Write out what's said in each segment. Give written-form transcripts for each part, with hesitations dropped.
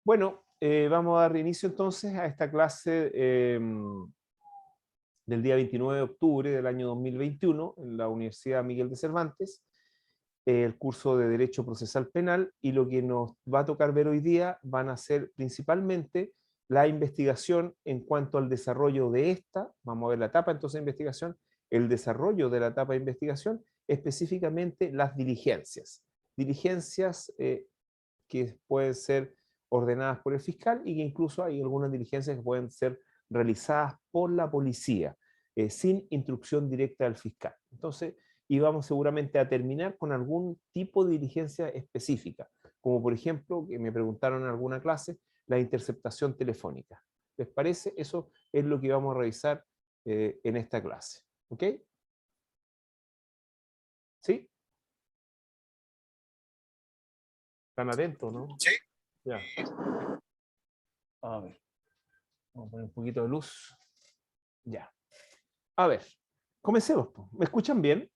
Bueno, vamos a dar inicio entonces a esta clase del día 29 de octubre del año 2021 en la Universidad Miguel de Cervantes, el curso de Derecho Procesal Penal, y lo que nos va a tocar ver hoy día van a ser principalmente la investigación en cuanto al desarrollo de esta, vamos a ver la etapa entonces de investigación, el desarrollo de la etapa de investigación, específicamente las diligencias. Diligencias que pueden ser ordenadas por el fiscal y que incluso hay algunas diligencias que pueden ser realizadas por la policía, sin instrucción directa del fiscal. Entonces, y vamos seguramente a terminar con algún tipo de diligencia específica, como por ejemplo, que me preguntaron en alguna clase, la interceptación telefónica. ¿Les parece? Eso es lo que vamos a revisar en esta clase. ¿Ok? ¿Sí? ¿Están atentos, no? Sí. Ya. A ver. Vamos a poner un poquito de luz. Ya. A ver, comencemos. ¿Me escuchan bien?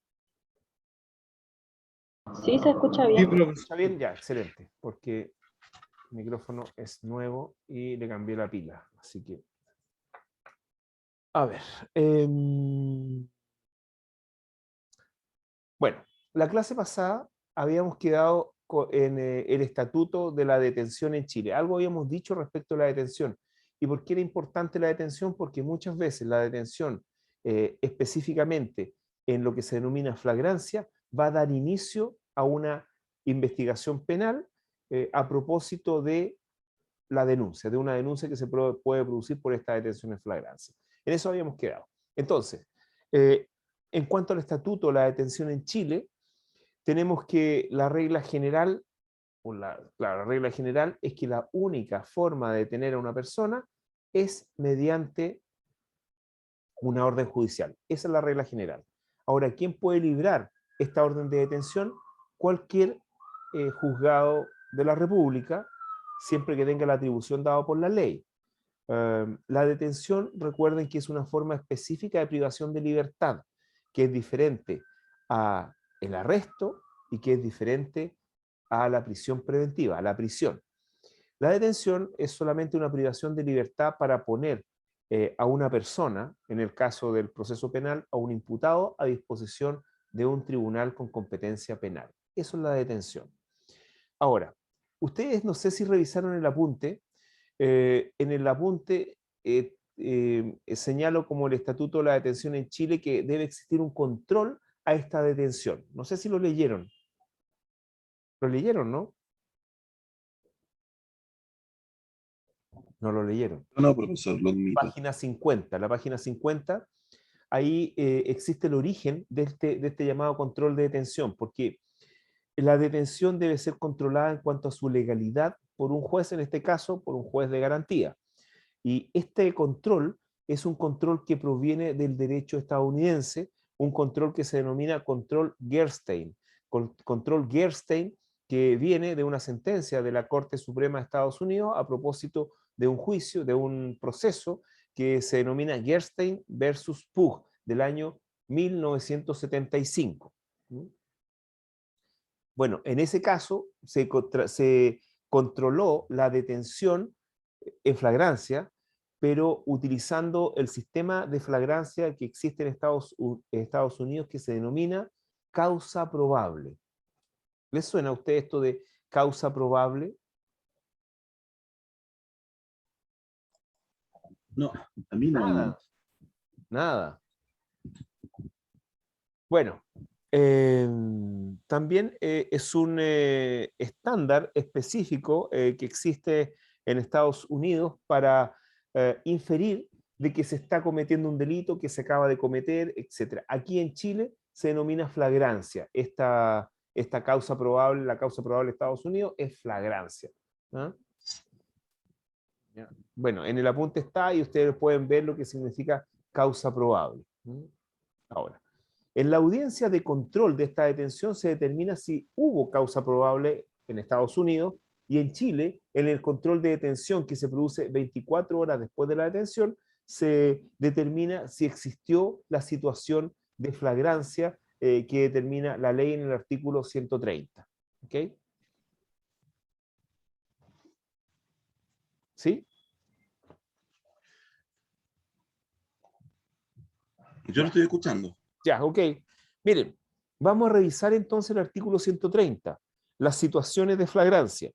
Sí, se escucha Sí, bien. ¿Me escucha bien? Ya, excelente. Porque el micrófono es nuevo y le cambié la pila. Así que... A ver. Bueno, la clase pasada habíamos quedado en el estatuto de la detención en Chile. Algo habíamos dicho respecto a la detención. ¿Y por qué era importante la detención? Porque muchas veces la detención, específicamente en lo que se denomina flagrancia, va a dar inicio a una investigación penal a propósito de la denuncia, de una denuncia que se puede producir por esta detención en flagrancia. En eso habíamos quedado. Entonces, en cuanto al estatuto de la detención en Chile, tenemos que la regla general, la regla general es que la única forma de detener a una persona es mediante una orden judicial. Esa es la regla general. Ahora, ¿quién puede librar esta orden de detención? Cualquier juzgado de la República, siempre que tenga la atribución dada por la ley. La detención, recuerden que es una forma específica de privación de libertad, que es diferente a el arresto y que es diferente a la prisión preventiva, a la prisión. La detención es solamente una privación de libertad para poner a una persona, en el caso del proceso penal, a un imputado a disposición de un tribunal con competencia penal. Eso es la detención. Ahora, ustedes no sé si revisaron el apunte. En el apunte señalo como el Estatuto de la Detención en Chile que debe existir un control a esta detención. No sé si lo leyeron. ¿Lo leyeron, no? No lo leyeron. No, profesor, lo admito. Página 50. La página 50, ahí existe el origen de este llamado control de detención, porque la detención debe ser controlada en cuanto a su legalidad por un juez, en este caso, por un juez de garantía. Y este control es un control que proviene del derecho estadounidense, un control que se denomina control Gerstein. Control Gerstein que viene de una sentencia de la Corte Suprema de Estados Unidos a propósito de un juicio, de un proceso que se denomina Gerstein versus Pugh del año 1975. Bueno, en ese caso se controló la detención en flagrancia, pero utilizando el sistema de flagrancia que existe en Estados Unidos, que se denomina causa probable. ¿Les suena a usted esto de causa probable? No, a mí no. Nada, nada. Bueno, también es un estándar específico que existe en Estados Unidos para inferir de que se está cometiendo un delito, que se acaba de cometer, etc. Aquí en Chile se denomina flagrancia. Esta causa probable, la causa probable de Estados Unidos es flagrancia. ¿Ah? Bueno, en el apunte está y ustedes pueden ver lo que significa causa probable. Ahora, en la audiencia de control de esta detención se determina si hubo causa probable en Estados Unidos y en Chile, en el control de detención que se produce 24 horas después de la detención, se determina si existió la situación de flagrancia que determina la ley en el artículo 130. ¿Okay? Yo lo estoy escuchando. Ya, ok. Miren, vamos a revisar entonces el artículo 130, las situaciones de flagrancia.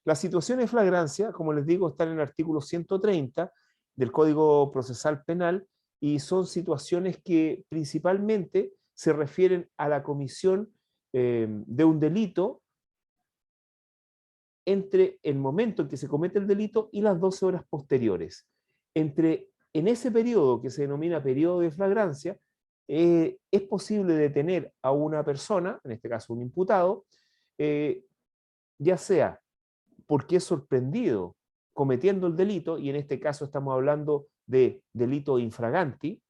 Las situaciones de flagrancia, como les digo, están en el artículo 130 del Código Procesal Penal y son situaciones que principalmente se refieren a la comisión de un delito entre el momento en que se comete el delito y las 12 horas posteriores. En ese periodo que se denomina periodo de flagrancia, es posible detener a una persona, en este caso un imputado, ya sea porque es sorprendido cometiendo el delito, y en este caso estamos hablando de delito infraganti,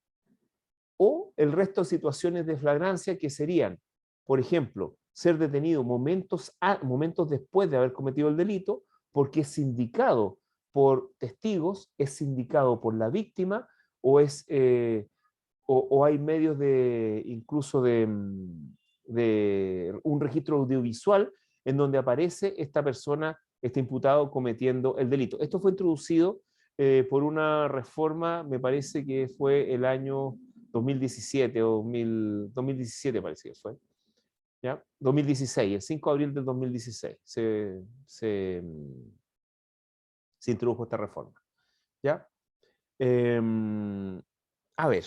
o el resto de situaciones de flagrancia que serían, por ejemplo, ser detenido momentos después de haber cometido el delito, porque es indicado por testigos, es indicado por la víctima, o o hay medios de incluso de un registro audiovisual en donde aparece esta persona, este imputado cometiendo el delito. Esto fue introducido por una reforma, me parece que fue el año 2017 o 2017 parece que fue, ¿ya? 2016, el 5 de abril del 2016 se introdujo esta reforma, ¿ya? A ver,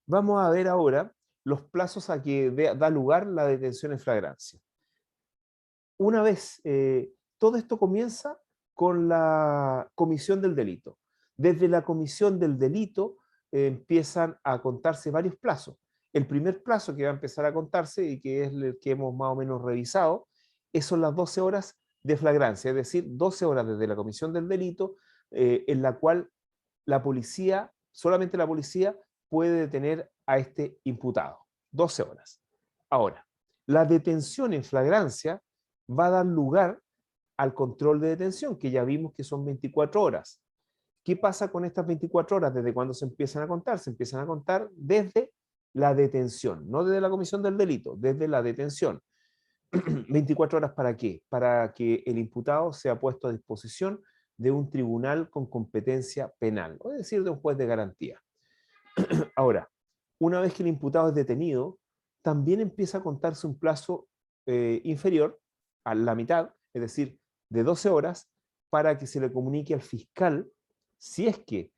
vamos a ver ahora los plazos a que da lugar la detención en flagrancia. Una vez, todo esto comienza con la comisión del delito. Desde la comisión del delito empiezan a contarse varios plazos. El primer plazo que va a empezar a contarse y que es el que hemos más o menos revisado, son las 12 horas de flagrancia, es decir, 12 horas desde la comisión del delito, en la cual la policía, solamente la policía, puede detener a este imputado. 12 horas. Ahora, la detención en flagrancia va a dar lugar al control de detención, que ya vimos que son 24 horas. ¿Qué pasa con estas 24 horas? ¿Desde cuándo se empiezan a contar? Se empiezan a contar desde la detención, no desde la comisión del delito, desde la detención. 24 horas ¿para qué? Para que el imputado sea puesto a disposición de un tribunal con competencia penal, es decir, de un juez de garantía. Ahora, una vez que el imputado es detenido, también empieza a contarse un plazo inferior a la mitad, es decir, de 12 horas, para que se le comunique al fiscal si es que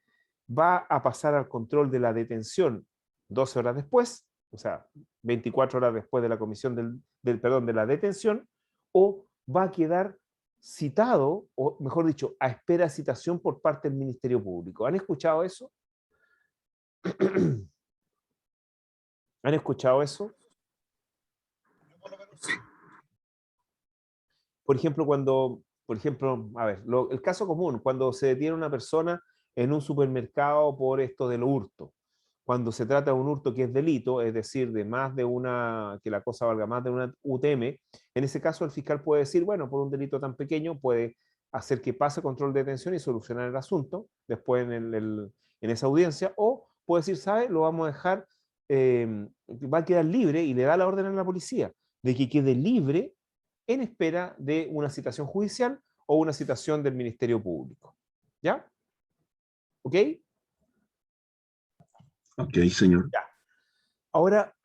va a pasar al control de la detención 12 horas después, o sea, 24 horas después de la comisión de la detención, o va a quedar citado, o mejor dicho, a espera de citación por parte del Ministerio Público. ¿Han escuchado eso? ¿Han escuchado eso? Sí. Por ejemplo, a ver, el caso común, cuando se detiene una persona en un supermercado por esto del hurto, cuando se trata de un hurto que es delito, es decir, de más de una, que la cosa valga más de una UTM, en ese caso el fiscal puede decir, bueno, por un delito tan pequeño puede hacer que pase control de detención y solucionar el asunto después en esa audiencia, o puede decir, ¿sabe? Lo vamos a dejar, va a quedar libre y le da la orden a la policía de que quede libre en espera de una citación judicial o una citación del Ministerio Público. ¿Ya? ¿Ok? Ok, señor. Ya. Ahora,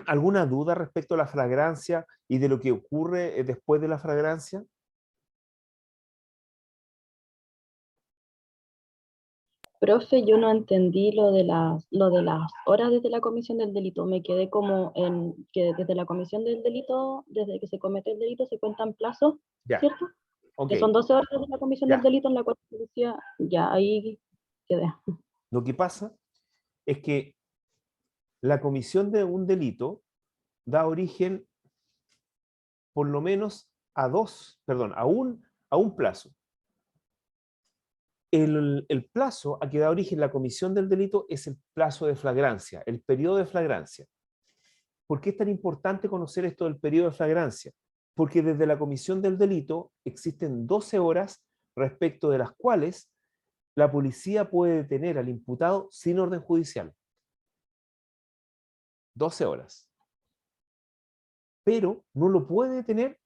¿alguna duda respecto a la flagrancia y de lo que ocurre después de la flagrancia? Profe, yo no entendí lo de las horas desde la comisión del delito. Me quedé como en que desde la comisión del delito, desde que se comete el delito, se cuentan plazos, Ya, ¿cierto? ok, Que son 12 horas desde la comisión del ya. delito en la cual la policía, ya ahí quedé. Lo que pasa es que la comisión de un delito da origen por lo menos a un plazo. El plazo a que da origen la comisión del delito es el plazo de flagrancia, el periodo de flagrancia. ¿Por qué es tan importante conocer esto del periodo de flagrancia? Porque desde la comisión del delito existen 12 horas respecto de las cuales la policía puede detener al imputado sin orden judicial. 12 horas. Pero no lo puede detener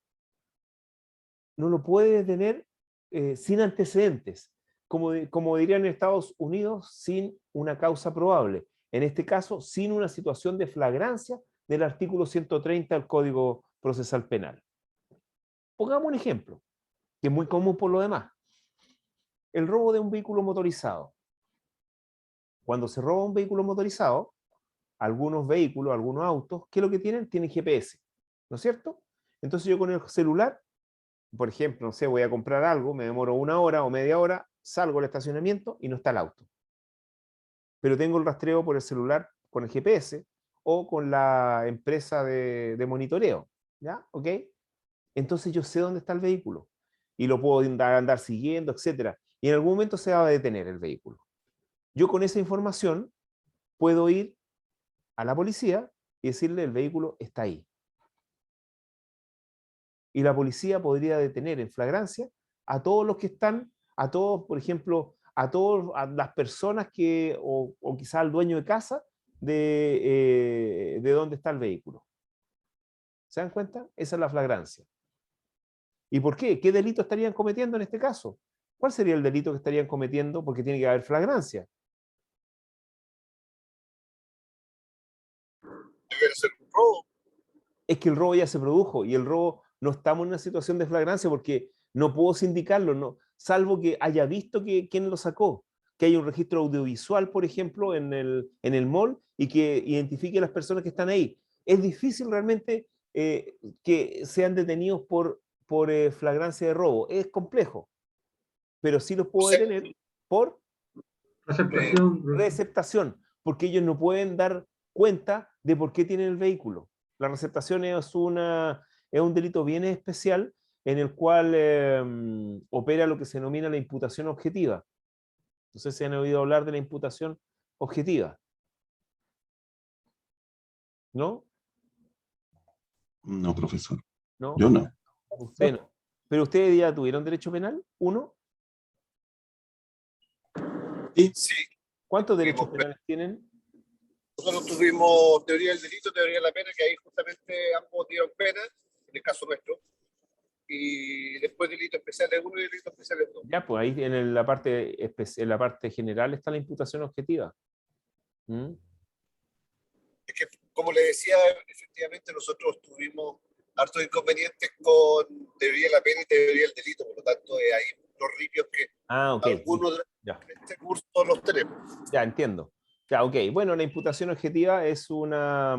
sin antecedentes. como dirían en Estados Unidos, sin una causa probable. En este caso, sin una situación de flagrancia del artículo 130 del Código Procesal Penal. Pongamos un ejemplo, que es muy común por lo demás. El robo de un vehículo motorizado. Cuando se roba un vehículo motorizado, algunos vehículos, algunos autos, ¿qué es lo que tienen? Tienen GPS, ¿no es cierto? Entonces yo con el celular, por ejemplo, no sé, voy a comprar algo, me demoro 1 hora o media hora, salgo al estacionamiento y no está el auto. Pero tengo el rastreo por el celular con el GPS o con la empresa de monitoreo, ¿ya? ¿Ok? Entonces yo sé dónde está el vehículo y lo puedo andar siguiendo, etcétera. Y en algún momento se va a detener el vehículo. Yo con esa información puedo ir a la policía y decirle el vehículo está ahí. Y la policía podría detener en flagrancia a todos los que están, a todos, por ejemplo, a todas las personas que, o quizá al dueño de casa, de dónde está el vehículo. ¿Se dan cuenta? Esa es la flagrancia. ¿Y por qué? ¿Qué delito estarían cometiendo en este caso? ¿Cuál sería el delito que estarían cometiendo? Porque tiene que haber flagrancia. Debe ser un robo. Es que el robo ya se produjo y el robo no estamos en una situación de flagrancia porque no puedo sindicarlo, no, salvo que haya visto quién lo sacó, que haya un registro audiovisual, por ejemplo, en el mall y que identifique a las personas que están ahí. Es difícil realmente que sean detenidos por flagrancia de robo, es complejo, pero sí los O puedo sea, detener por Receptación. receptación, porque ellos no pueden dar cuenta de por qué tienen el vehículo. La receptación es un delito bien especial en el cual opera lo que se denomina la imputación objetiva. No sé si han oído hablar de la imputación objetiva. ¿No? No, profesor. ¿No? Yo no. Usted no. ¿Pero ustedes ya tuvieron derecho penal? ¿Uno? Sí. sí, ¿Cuántos derechos tuvimos, penales tienen? nosotros tuvimos teoría del delito, teoría de la pena, que ahí justamente ambos dieron pena, en el caso nuestro, y después delito especiales 1 y delito especiales 2. Ya, pues ahí en la parte general está la imputación objetiva. ¿Mm? Es que, como le decía, efectivamente nosotros tuvimos hartos inconvenientes con teoría de la pena y teoría del delito, por lo tanto, ahí los ripios que Ah, ok. algunos de Ya. este curso los tenemos. Ya, entiendo. Ya, ok. Bueno, la imputación objetiva es una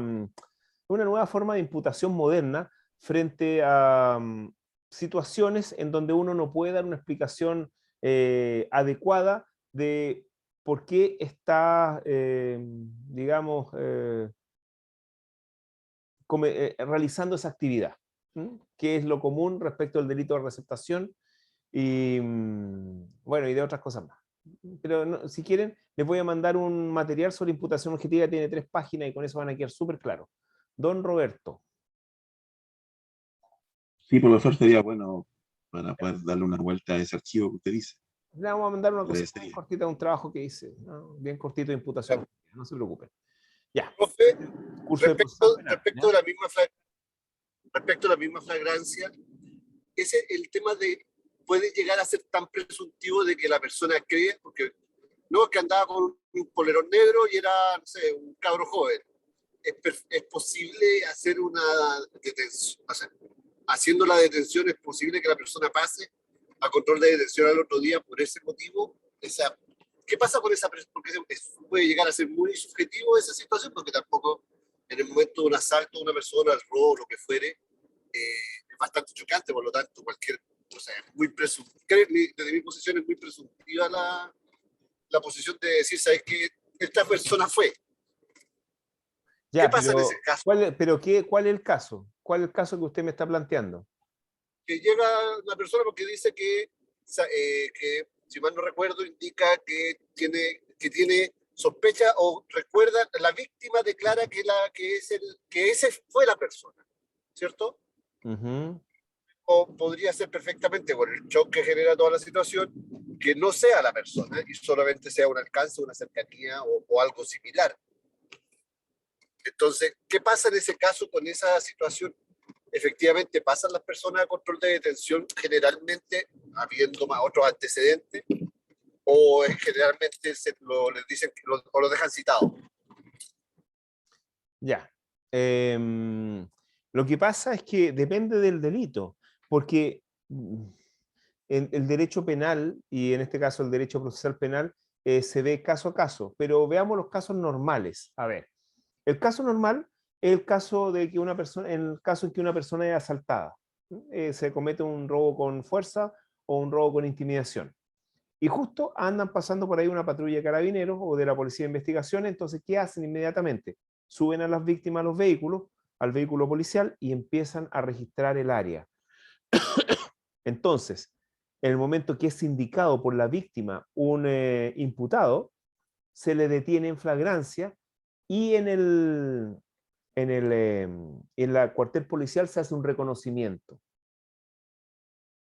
nueva forma de imputación moderna frente a situaciones en donde uno no puede dar una explicación adecuada de por qué está, digamos, realizando esa actividad, que es lo común respecto al delito de receptación y, bueno, y de otras cosas más. Pero si quieren, les voy a mandar un material sobre imputación objetiva, tiene 3 páginas y con eso van a quedar súper claros. Don Roberto. Sí, profesor, sería bueno para poder darle una vuelta a ese archivo que usted dice. Le vamos a mandar una cosa Agradecería. cortita, un trabajo que hice, ¿no? Bien cortito de imputación objetiva, no se preocupen. Ya. Profe, Curso de procesal penal, respecto ¿ya? de respecto a la misma flagrancia, ese el tema de puede llegar a ser tan presuntivo de que la persona cree, porque no es que andaba con un polerón negro y era, no sé, un cabro joven. Es posible hacer una detención, o sea, haciendo la detención es posible que la persona pase a control de detención al otro día por ese motivo. ¿Qué pasa con esa persona? Porque puede llegar a ser muy subjetivo esa situación, porque tampoco en el momento de un asalto a una persona, el robo, lo que fuere, es bastante chocante, por lo tanto, o sea, muy desde mi posición es muy presuntiva la posición de decir, ¿sabes qué? Esta persona fue. ¿Qué Ya, pasa en ese pero, caso? ¿cuál es el caso? ¿Cuál es el caso que usted me está planteando? Que llega la persona porque dice que si mal no recuerdo, indica que tiene sospecha o recuerda, la víctima declara que ese fue la persona, ¿cierto? Ujú. O podría ser perfectamente por el shock que genera toda la situación, que no sea la persona y solamente sea un alcance, una cercanía o algo similar. Entonces, ¿qué pasa en ese caso con esa situación? Efectivamente, pasan las personas a control de detención, generalmente habiendo más otros antecedentes, o es generalmente les dicen o lo dejan citado? Ya. Lo que pasa es que depende del delito, porque en el derecho penal, y en este caso el derecho procesal penal, se ve caso a caso, pero veamos los casos normales. A ver, el caso normal es el caso de que una persona, en el caso en que una persona es asaltada, se comete un robo con fuerza o un robo con intimidación. Y justo andan pasando por ahí una patrulla de carabineros o de la policía de investigación, entonces, ¿qué hacen inmediatamente? Suben a las víctimas a los vehículos, al vehículo policial, y empiezan a registrar el área. Entonces, en el momento que es indicado por la víctima un imputado, se le detiene en flagrancia y en la cuartel policial se hace un reconocimiento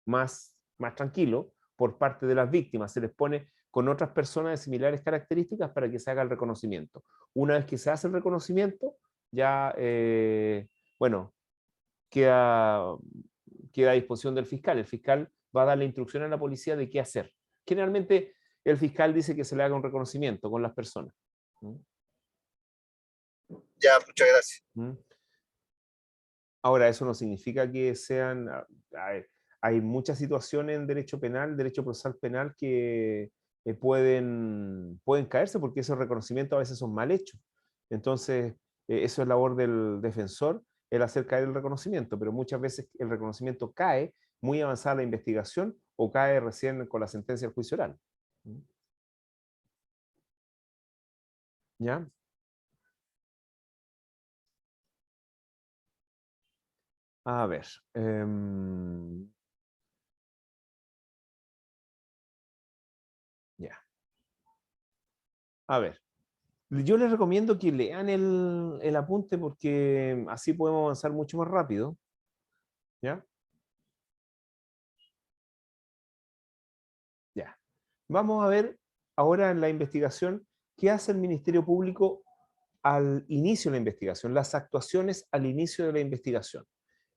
más tranquilo por parte de las víctimas. Se les pone con otras personas de similares características para que se haga el reconocimiento. Una vez que se hace el reconocimiento, ya, bueno, queda a disposición del fiscal. El fiscal va a dar la instrucción a la policía de qué hacer. Generalmente el fiscal dice que se le haga un reconocimiento con las personas. Ya, muchas gracias. Ahora, eso no significa que sean... Hay muchas situaciones en derecho penal, derecho procesal penal, que pueden caerse porque esos reconocimientos a veces son mal hechos. Entonces, eso es labor del defensor, el hacer caer el reconocimiento, pero muchas veces el reconocimiento cae muy avanzada la investigación o cae recién con la sentencia del juicio oral. ¿Ya? A ver. Ya. A ver. Yo les recomiendo que lean el apunte porque así podemos avanzar mucho más rápido. ¿Ya? Ya. Vamos a ver ahora en la investigación qué hace el Ministerio Público al inicio de la investigación, las actuaciones al inicio de la investigación.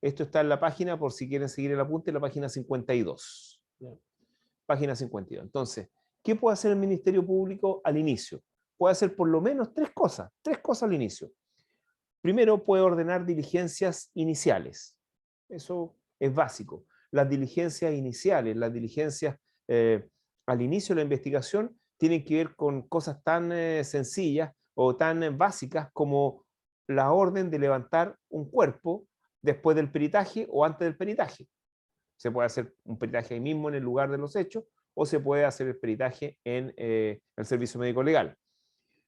Esto está en la página, por si quieren seguir el apunte, en la página 52. ¿Ya? Página 52. Entonces, ¿qué puede hacer el Ministerio Público al inicio? Puede hacer por lo menos tres cosas al inicio. Primero, puede ordenar diligencias iniciales. Eso es básico. Las diligencias iniciales, las diligencias al inicio de la investigación, tienen que ver con cosas tan sencillas o tan básicas como la orden de levantar un cuerpo después del peritaje o antes del peritaje. Se puede hacer un peritaje ahí mismo en el lugar de los hechos o se puede hacer el peritaje en el servicio médico legal.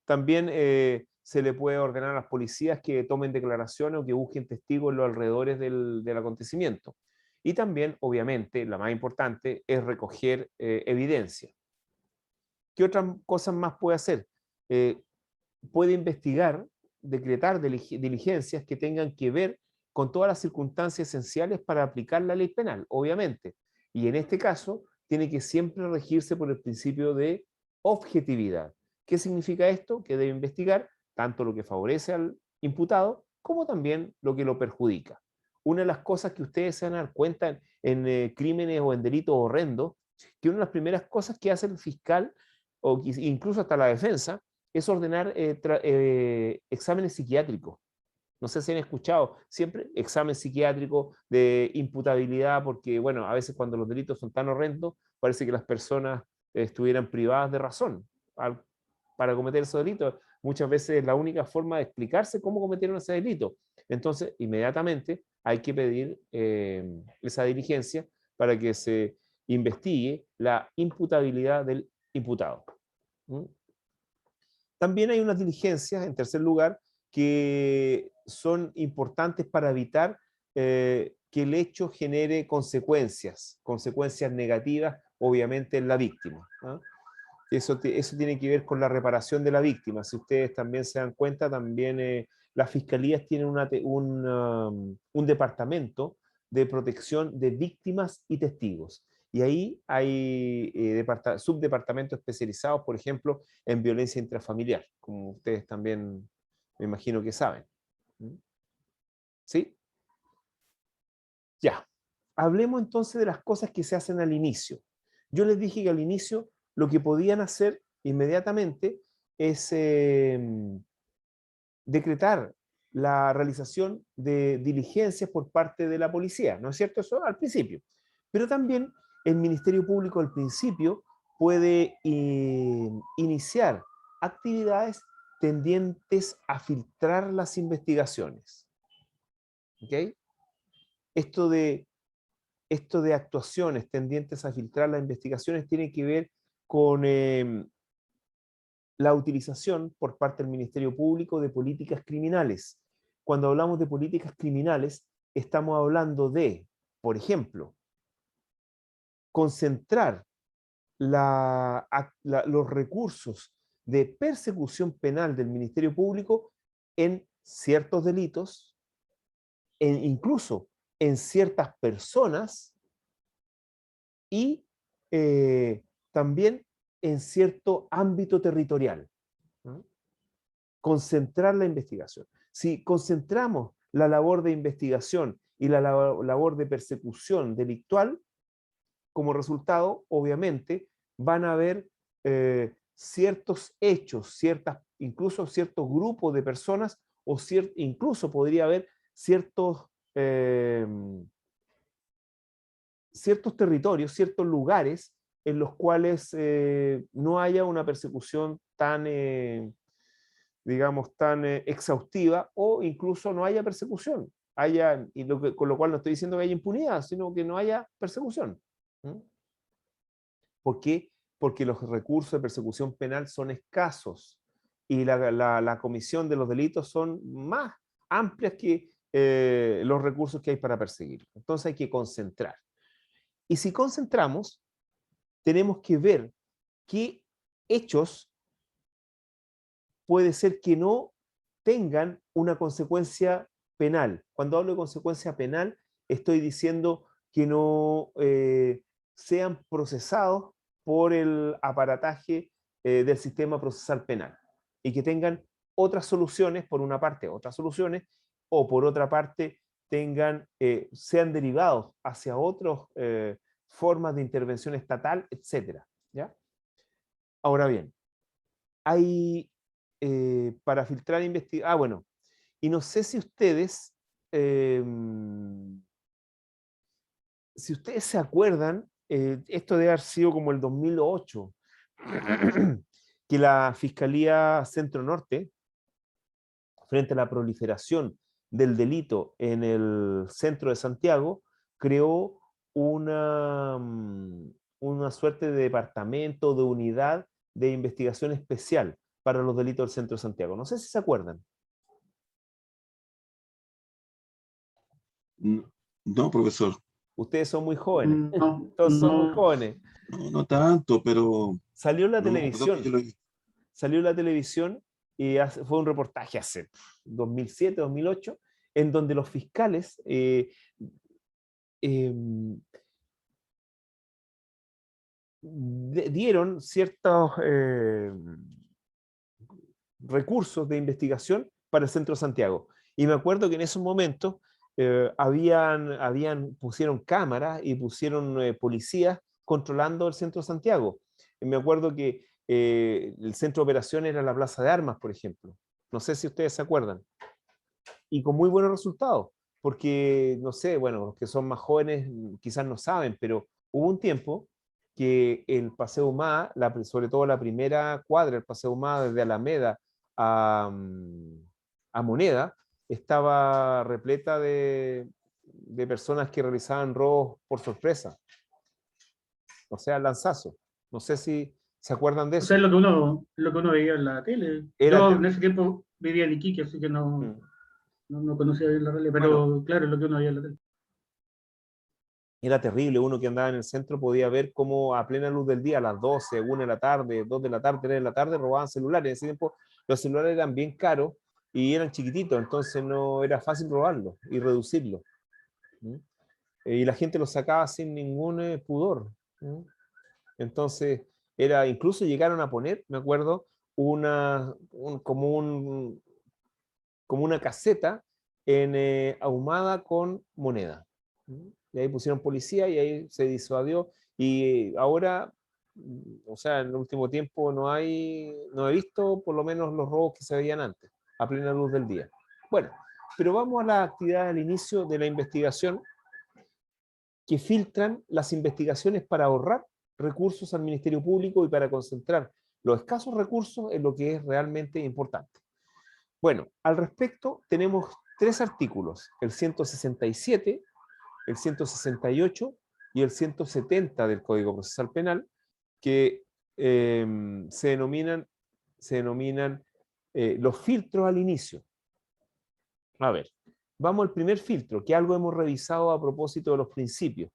También se le puede ordenar a las policías que tomen declaraciones o que busquen testigos en los alrededores del acontecimiento. Y también, obviamente, la más importante es recoger evidencia. ¿Qué otras cosas más puede hacer? Puede investigar, decretar diligencias que tengan que ver con todas las circunstancias esenciales para aplicar la ley penal, obviamente. Y en este caso, tiene que siempre regirse por el principio de objetividad. ¿Qué significa esto? Que debe investigar tanto lo que favorece al imputado como también lo que lo perjudica. Una de las cosas que ustedes se van a dar cuenta en crímenes o en delitos horrendos, que una de las primeras cosas que hace el fiscal o incluso hasta la defensa es ordenar exámenes psiquiátricos. No sé si han escuchado, siempre examen psiquiátrico de imputabilidad, porque, bueno, a veces cuando los delitos son tan horrendos, parece que las personas estuvieran privadas de razón para cometer esos delitos. Muchas veces es la única forma de explicarse cómo cometieron ese delito. Entonces, inmediatamente hay que pedir esa diligencia para que se investigue la imputabilidad del imputado. También hay unas diligencias, en tercer lugar, que son importantes para evitar que el hecho genere consecuencias negativas, obviamente, en la víctima. ¿No? Eso tiene que ver con la reparación de la víctima. Si ustedes también se dan cuenta, también las fiscalías tienen un departamento de protección de víctimas y testigos. Y ahí hay subdepartamentos especializados, por ejemplo, en violencia intrafamiliar, como ustedes también me imagino que saben. ¿Sí? Ya. Hablemos entonces de las cosas que se hacen al inicio. Yo les dije que al inicio lo que podían hacer inmediatamente es decretar la realización de diligencias por parte de la policía, ¿no es cierto? Eso al principio. Pero también el Ministerio Público al principio puede iniciar actividades tendientes a filtrar las investigaciones. ¿Ok? Esto de actuaciones tendientes a filtrar las investigaciones tiene que ver con la utilización por parte del Ministerio Público de políticas criminales. Cuando hablamos de políticas criminales, estamos hablando de, por ejemplo, concentrar los recursos de persecución penal del Ministerio Público en ciertos delitos, incluso en ciertas personas y también en cierto ámbito territorial. ¿No? Concentrar la investigación. Si concentramos la labor de investigación y la labor de persecución delictual, como resultado, obviamente, van a haber ciertos hechos, incluso ciertos grupos de personas, o incluso podría haber ciertos territorios, ciertos lugares en los cuales no haya una persecución tan, digamos, tan exhaustiva, o incluso no haya persecución. Con lo cual no estoy diciendo que haya impunidad, sino que no haya persecución. ¿Mm? ¿Por qué? Porque los recursos de persecución penal son escasos y la comisión de los delitos son más amplias que los recursos que hay para perseguir. Entonces hay que concentrar. Y si concentramos, tenemos que ver qué hechos puede ser que no tengan una consecuencia penal. Cuando hablo de consecuencia penal, estoy diciendo que no sean procesados por el aparataje del sistema procesal penal y que tengan otras soluciones, por una parte otras soluciones, o por otra parte sean derivados hacia otras formas de intervención estatal, etc. ¿Ya? Ahora bien, hay para filtrar investigaciones. Bueno, y no sé si ustedes se acuerdan, esto debe haber sido como el 2008, que la Fiscalía Centro Norte, frente a la proliferación del delito en el centro de Santiago, creó una suerte de departamento, de unidad de investigación especial para los delitos del centro de Santiago. No sé si se acuerdan. No, profesor. Ustedes son muy jóvenes. No, Todos son muy no. jóvenes. No, no tanto, pero Salió en la no me acuerdo que televisión. yo lo vi. Salió en la televisión y fue un reportaje hace 2007, 2008, en donde los fiscales dieron ciertos recursos de investigación para el centro de Santiago. Y me acuerdo que en esos momentos pusieron cámaras y pusieron policías controlando el centro de Santiago. Y me acuerdo que el centro de operaciones era la Plaza de Armas, por ejemplo. No sé si ustedes se acuerdan. Y con muy buenos resultados, porque, no sé, bueno, los que son más jóvenes quizás no saben, pero hubo un tiempo que el Paseo Humada, sobre todo la primera cuadra del Paseo Humada, desde Alameda a Moneda, estaba repleta de personas que realizaban robos por sorpresa, o sea, lanzazo. No sé si se acuerdan de O sea, eso. es lo que uno veía en la tele. Era Yo en ese tiempo vivía en Iquique, así que Mm. no conocía bien la realidad, Bueno, pero claro, es lo que uno veía en la tele. era terrible. Uno que andaba en el centro podía ver cómo a plena luz del día, a las 12, 1 de la tarde, 2 de la tarde, 3 de la tarde, robaban celulares. En ese tiempo los celulares eran bien caros y eran chiquititos, entonces no era fácil robarlos y reducirlos. ¿Mm? Y la gente los sacaba sin ningún pudor. ¿Mm? Entonces, incluso llegaron a poner, me acuerdo, como una caseta ahumada con moneda. ¿Mm? Y ahí pusieron policía y ahí se disuadió. Y ahora O sea, en el último tiempo no he visto por lo menos los robos que se veían antes, a plena luz del día. Bueno, pero vamos a la actividad al inicio de la investigación, que filtran las investigaciones para ahorrar recursos al Ministerio Público y para concentrar los escasos recursos en lo que es realmente importante. Bueno, al respecto tenemos 3 artículos, el 167, el 168 y el 170 del Código Procesal Penal, que se denominan los filtros al inicio. A ver, vamos al primer filtro, que algo hemos revisado a propósito de los principios.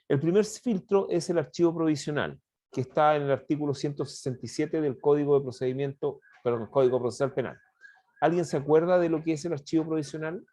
El primer filtro es el archivo provisional, que está en el artículo 167 del Código Procesal Penal. ¿Alguien se acuerda de lo que es el archivo provisional?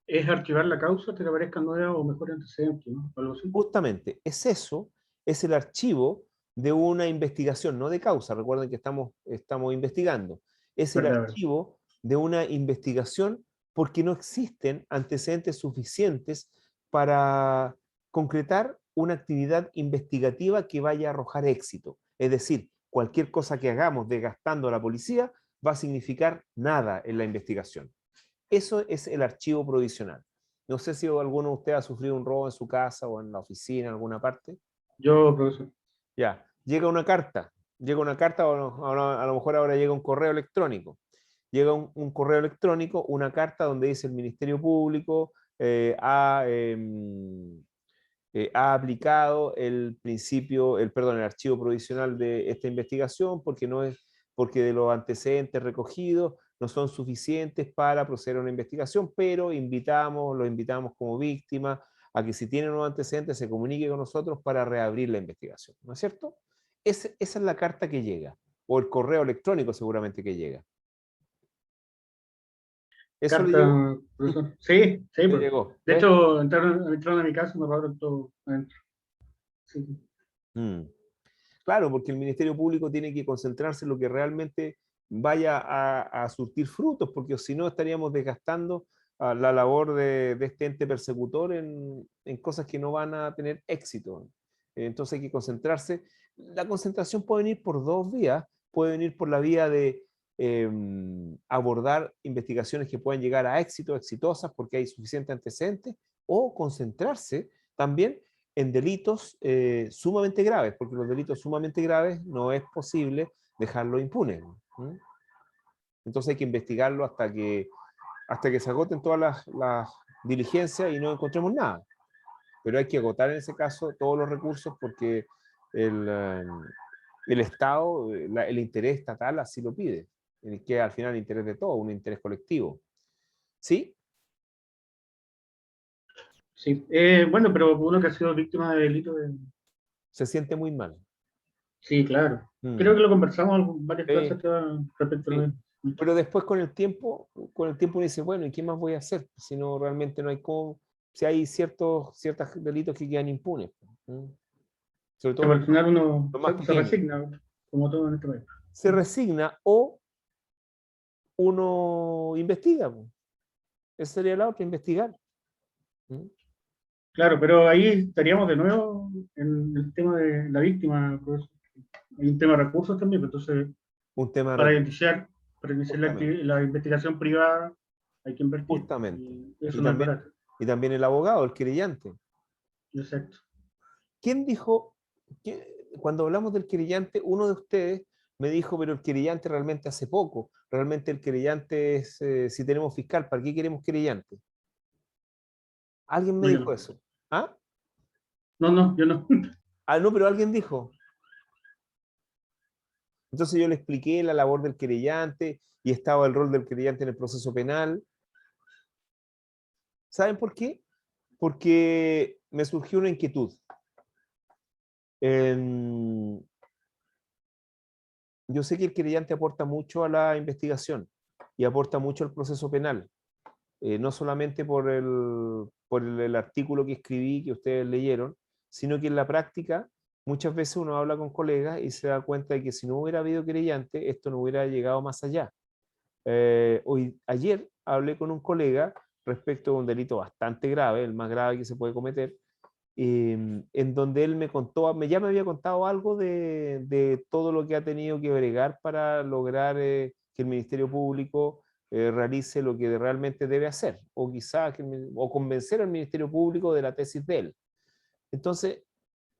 Es archivar la causa que le aparezcan nuevas o mejores antecedentes, ¿no? Algo así. Justamente, es eso, es el archivo de una investigación, no de causa, recuerden que estamos investigando, es el Verdad. archivo de una investigación porque no existen antecedentes suficientes para concretar una actividad investigativa que vaya a arrojar éxito. Es decir, cualquier cosa que hagamos desgastando a la policía va a significar nada en la investigación. Eso es el archivo provisional. No sé si alguno de ustedes ha sufrido un robo en su casa o en la oficina, en alguna parte. Yo, profesor. Ya, llega una carta o a lo mejor ahora llega un correo electrónico. Llega un correo electrónico, una carta donde dice el Ministerio Público ha aplicado el archivo provisional de esta investigación porque de los antecedentes recogidos no son suficientes para proceder a una investigación, pero los invitamos como víctima a que si tienen unos antecedentes se comunique con nosotros para reabrir la investigación, ¿no es cierto? Esa es la carta que llega, o el correo electrónico seguramente que llega. ¿Eso le llegó? Carta, profesor. Sí, sí. Le Pues. llegó. De ¿Ves? hecho, entraron a mi casa y me robaron todo adentro. Sí. Claro, porque el Ministerio Público tiene que concentrarse en lo que realmente vaya a surtir frutos, porque si no estaríamos desgastando la labor de este ente persecutor en cosas que no van a tener éxito. Entonces hay que concentrarse. La concentración puede venir por 2 vías. Puede venir por la vía de abordar investigaciones que puedan llegar a éxito, exitosas, porque hay suficientes antecedentes, o concentrarse también en delitos sumamente graves, porque los delitos sumamente graves no es posible dejarlo impune. Entonces hay que investigarlo hasta que se agoten todas las diligencias y no encontremos nada. Pero hay que agotar en ese caso todos los recursos porque el Estado, el interés estatal así lo pide, que al final el interés de todo, un interés colectivo. ¿Sí? Sí. Bueno, pero uno que ha sido víctima de delito. Se siente muy mal. Sí, claro. Mm. Creo que lo conversamos en varias Sí. clases respecto Sí. a lo Pero después con el tiempo uno dice, bueno, ¿y qué más voy a hacer? Si no, realmente no hay cómo, si hay ciertos delitos que quedan impunes. Sobre todo al final uno los más se pequeños. resigna, como todo en este país. Se resigna o uno investiga. Esa sería la otra, investigar. Claro, pero ahí estaríamos de nuevo en el tema de la víctima, profesor. Hay un tema de recursos también, entonces Un tema para de iniciar la investigación privada hay que invertir. Justamente. Y eso no es barato. Y también el abogado, el querellante. Exacto. ¿Quién dijo, cuando hablamos del querellante, uno de ustedes me dijo, pero el querellante realmente hace poco, realmente el querellante es, si tenemos fiscal, ¿para qué queremos querellante? Alguien me No, yo dijo no. eso. ¿Ah? No, yo no. Ah, no, pero alguien dijo. Entonces yo le expliqué la labor del querellante y estaba el rol del querellante en el proceso penal. ¿Saben por qué? Porque me surgió una inquietud. Yo sé que el querellante aporta mucho a la investigación y aporta mucho al proceso penal, no solamente por el artículo que escribí, que ustedes leyeron, sino que en la práctica muchas veces uno habla con colegas y se da cuenta de que si no hubiera habido querellante, esto no hubiera llegado más allá. Ayer hablé con un colega respecto de un delito bastante grave, el más grave que se puede cometer, en donde él me contó, ya me había contado algo de todo lo que ha tenido que bregar para lograr que el Ministerio Público realice lo que realmente debe hacer, o quizás o convencer al Ministerio Público de la tesis de él. Entonces,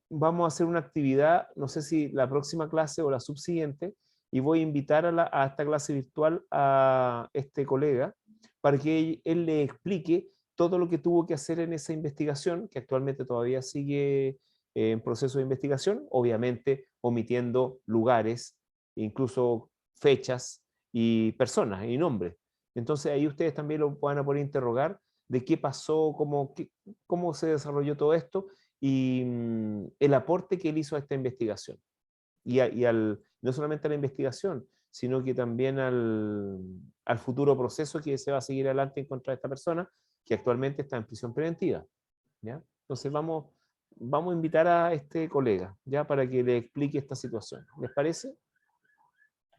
vamos a hacer una actividad, no sé si la próxima clase o la subsiguiente, y voy a invitar a esta clase virtual a este colega para que él le explique todo lo que tuvo que hacer en esa investigación, que actualmente todavía sigue en proceso de investigación, obviamente omitiendo lugares, incluso fechas y personas y nombres. Entonces ahí ustedes también lo van a poder interrogar de qué pasó, cómo se desarrolló todo esto y el aporte que él hizo a esta investigación. No solamente a la investigación, sino que también al futuro proceso que se va a seguir adelante en contra de esta persona, que actualmente está en prisión preventiva. ¿Ya? Entonces vamos a invitar a este colega, ¿ya? Para que le explique esta situación. ¿Les parece?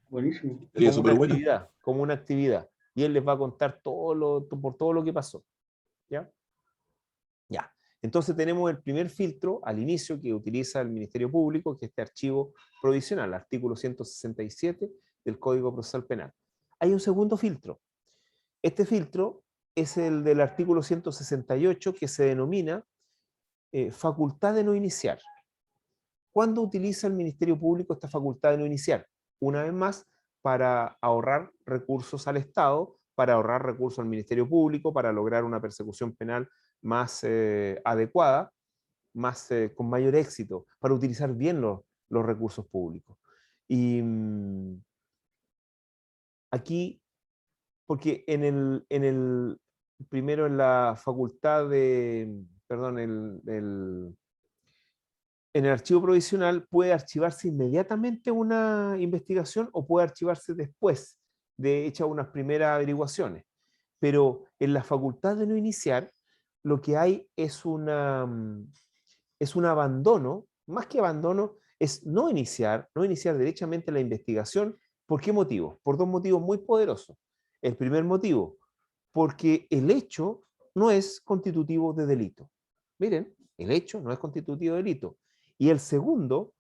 Buenísimo. Sería Como una súper bueno. actividad, como una actividad. Y él les va a contar por todo lo que pasó. ¿Ya? Ya. Entonces tenemos el primer filtro al inicio que utiliza el Ministerio Público, que es este archivo provisional, artículo 167 del Código Procesal Penal. Hay un segundo filtro. Este filtro es el del artículo 168, que se denomina facultad de no iniciar. ¿Cuándo utiliza el Ministerio Público esta facultad de no iniciar? Una vez más, para ahorrar recursos al Estado, para ahorrar recursos al Ministerio Público, para lograr una persecución penal más adecuada, con mayor éxito, para utilizar bien los recursos públicos. Y aquí, porque primero en la facultad perdón, en el archivo provisional puede archivarse inmediatamente una investigación o puede archivarse después de hechas unas primeras averiguaciones. Pero en la facultad de no iniciar, lo que hay es un abandono, más que abandono, es no iniciar derechamente la investigación. ¿Por qué motivo? Por dos motivos muy poderosos. El primer motivo, porque el hecho no es constitutivo de delito. Miren, el hecho no es constitutivo de delito. Y el segundo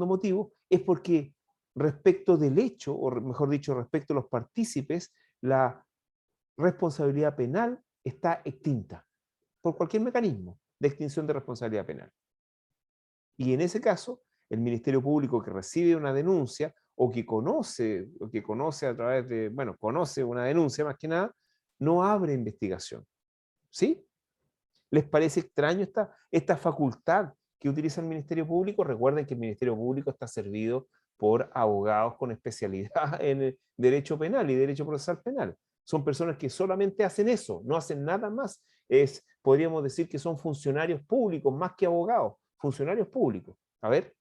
motivo es porque respecto del hecho, o mejor dicho, respecto a los partícipes, la responsabilidad penal está extinta por cualquier mecanismo de extinción de responsabilidad penal. Y en ese caso, el Ministerio Público que recibe una denuncia o que conoce a través de, conoce una denuncia más que nada, no abre investigación. ¿Sí? ¿Les parece extraño esta facultad que utiliza el Ministerio Público? Recuerden que el Ministerio Público está servido por abogados con especialidad en derecho penal y derecho procesal penal. Son personas que solamente hacen eso, no hacen nada más. Podríamos decir que son funcionarios públicos más que abogados, funcionarios públicos. A ver.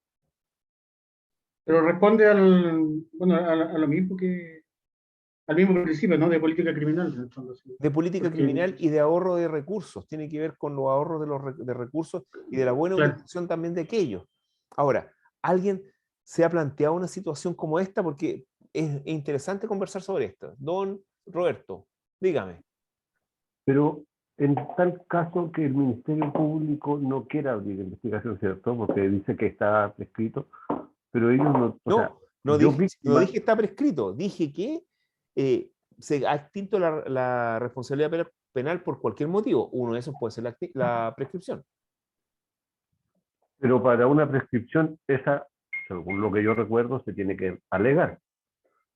Pero responde a lo mismo al mismo principio, ¿no? De política criminal. En el fondo, sí. De política criminal y de ahorro de recursos. Tiene que ver con los ahorros de recursos y de la buena utilización también de aquellos. Ahora, ¿alguien se ha planteado una situación como esta? Porque es interesante conversar sobre esto. Don Roberto, dígame. Pero en tal caso que el Ministerio Público no quiera abrir investigación, ¿cierto? Porque dice que está prescrito, pero ellos no... No dije que está prescrito, dije que se ha extinto la responsabilidad penal por cualquier motivo. Uno de esos puede ser la prescripción. Pero para una prescripción, esa, según lo que yo recuerdo, se tiene que alegar.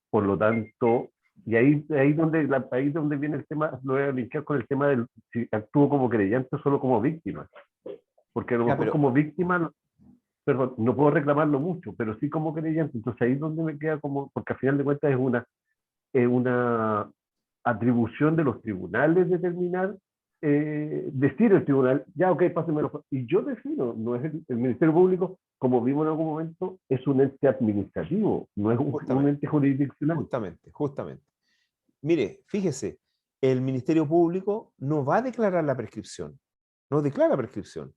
Por lo tanto, y ahí donde viene el tema, lo voy a linkear con el tema del si actúo como creyente o solo como víctima. Porque a lo mejor como víctima, perdón, no puedo reclamarlo mucho, pero sí como creyente. Entonces ahí es donde me queda porque al final de cuentas es una atribución de los tribunales determinar, decir el tribunal, ya ok, pásenmelo. Y yo defino, no es el Ministerio Público, como vimos en algún momento, es un ente administrativo, no es un ente jurisdiccional. Justamente. Mire, fíjese, el Ministerio Público no va a declarar la prescripción, no declara prescripción.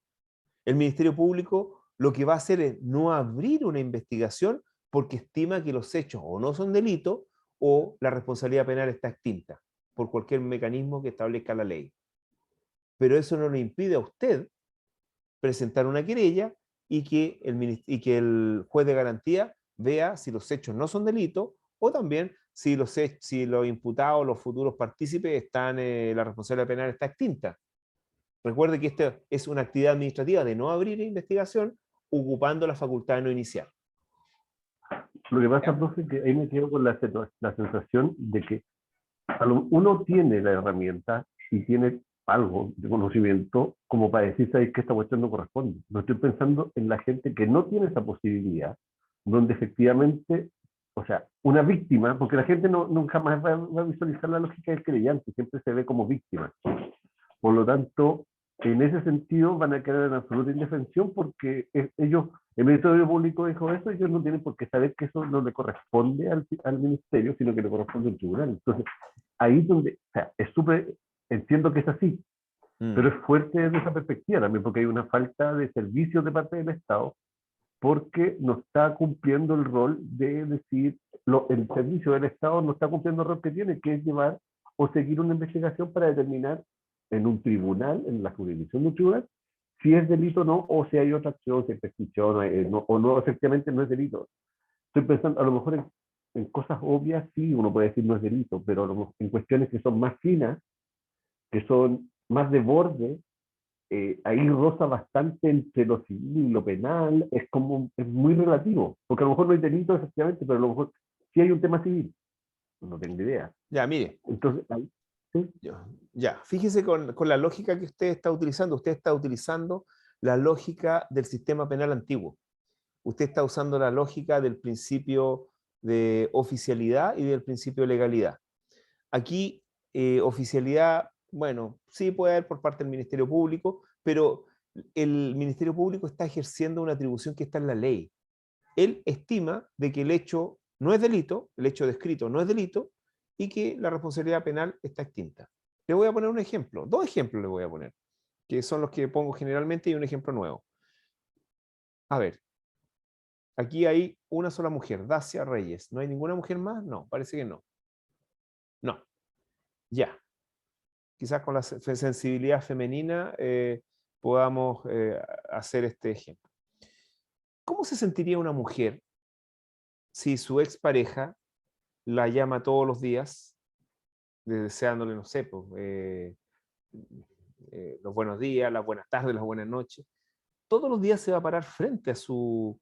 El Ministerio Público lo que va a hacer es no abrir una investigación porque estima que los hechos o no son delito o la responsabilidad penal está extinta. por cualquier mecanismo que establezca la ley. Pero eso no le impide a usted presentar una querella y que el juez de garantía vea si los hechos no son delito o también si los imputados, los futuros partícipes, la responsabilidad penal está extinta. Recuerde que esta es una actividad administrativa de no abrir investigación ocupando la facultad de no iniciar. Lo que pasa, profe, es que ahí me quedo con la sensación de que uno tiene la herramienta y tiene algo de conocimiento como para decir, ¿sabes que esta cuestión no corresponde? No estoy pensando en la gente que no tiene esa posibilidad, donde efectivamente, o sea, una víctima, porque la gente nunca más va a visualizar la lógica del creyente, siempre se ve como víctima. Por lo tanto, en ese sentido van a quedar en absoluta indefensión porque ellos, el Ministerio Público dijo eso, ellos no tienen por qué saber que eso no le corresponde al Ministerio, sino que le corresponde al tribunal. Entonces, ahí es donde, o sea, es súper, entiendo que es así, pero es fuerte desde esa perspectiva también, porque hay una falta de servicios de parte del Estado, porque no está cumpliendo el rol de decir, el servicio del Estado no está cumpliendo el rol que tiene, que es llevar o seguir una investigación para determinar en un tribunal, en la jurisdicción de un tribunal, si es delito o no, o si hay otra acción, si es prescripción, o no, efectivamente no es delito. Estoy pensando, a lo mejor en cosas obvias sí, uno puede decir no es delito, pero en cuestiones que son más finas, que son más de borde, ahí roza bastante entre lo civil y lo penal, es muy relativo, porque a lo mejor no hay delito efectivamente, pero a lo mejor sí hay un tema civil, no tengo idea. Ya, mire. Entonces, ahí, ¿sí? Ya, fíjese con la lógica que usted está utilizando la lógica del sistema penal antiguo. Usted está usando la lógica del principio de oficialidad y del principio de legalidad. Aquí, oficialidad, bueno, sí puede haber por parte del Ministerio Público, pero el Ministerio Público está ejerciendo una atribución que está en la ley. Él estima de que el hecho no es delito, el hecho descrito no es delito, y que la responsabilidad penal está extinta. Le voy a poner un ejemplo, 2 ejemplos le voy a poner, que son los que pongo generalmente y un ejemplo nuevo. A ver, aquí hay una sola mujer, Dacia Reyes. ¿No hay ninguna mujer más? No, parece que no. No. Ya. Quizás con la sensibilidad femenina podamos hacer este ejemplo. ¿Cómo se sentiría una mujer si su expareja la llama todos los días, deseándole, no sé, pues, los buenos días, las buenas tardes, las buenas noches? Todos los días se va a parar frente a su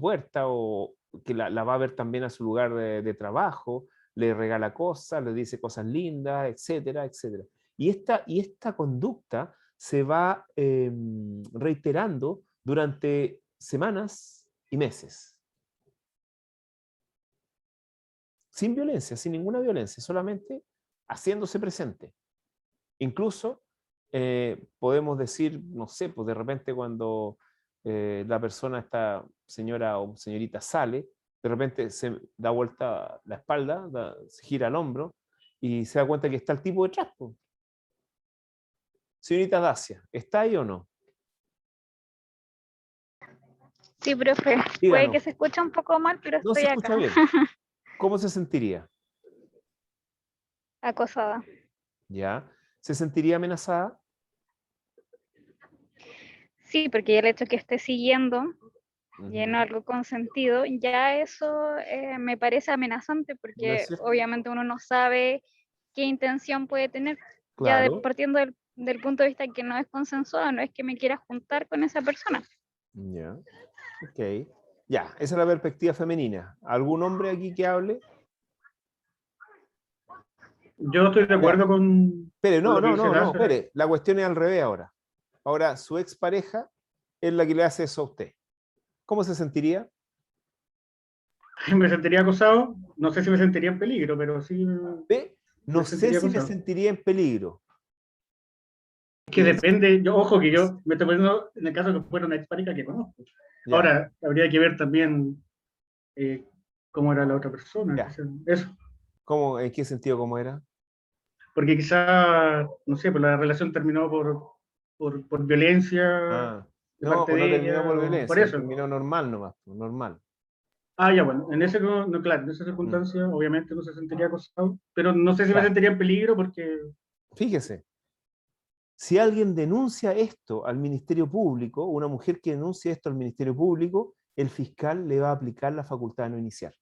puerta, o que la va a ver también a su lugar de trabajo, le regala cosas, le dice cosas lindas, etcétera, etcétera. Y esta conducta se va reiterando durante semanas y meses. Sin violencia, sin ninguna violencia, solamente haciéndose presente. Incluso podemos decir, no sé, pues de repente cuando la persona, esta señora o señorita sale, de repente se da vuelta la espalda, se gira el hombro y se da cuenta que está el tipo detrás. Pues. Señorita Dacia, ¿está ahí o no? Sí, profe, puede Díganos. que se escuche un poco mal, pero No estoy se escucha acá. bien. ¿Cómo se sentiría? Acosada. ¿Ya? ¿Se sentiría amenazada? Sí, porque el hecho que esté siguiendo, y no algo consentido, ya eso me parece amenazante, ¿No porque es cierto? obviamente uno no sabe qué intención puede tener, Claro. partiendo del punto de vista que no es consensuado, no es que me quiera juntar con esa persona. Ya. Ok. Ya, esa es la perspectiva femenina. ¿Algún hombre aquí que hable? Yo estoy de acuerdo con Espere, lo que dice Lázaro. espere. La cuestión es al revés ahora. Ahora, su expareja es la que le hace eso a usted. ¿Cómo se sentiría? Me sentiría acosado, no sé si me sentiría en peligro, pero sí ¿Ve? No me sé sentiría si me acosado. sentiría en peligro. Es que depende, ojo que yo me estoy poniendo en el caso que fuera una expareja que conozco. Ya. Ahora, habría que ver también cómo era la otra persona. Ya. Eso. ¿Cómo, en qué sentido, cómo era? Porque quizá, no sé, pues la relación terminó por violencia Ah, de no, parte pues no de terminó ella, por o por violencia, eso. terminó normal nomás, normal. Ah, ya, bueno, en ese, no, claro, en esa circunstancia obviamente no se sentiría acosado, pero no sé si me Claro. sentiría en peligro porque... Fíjese, si alguien denuncia esto al Ministerio Público, una mujer que denuncia esto al Ministerio Público, el fiscal le va a aplicar la facultad de no iniciar.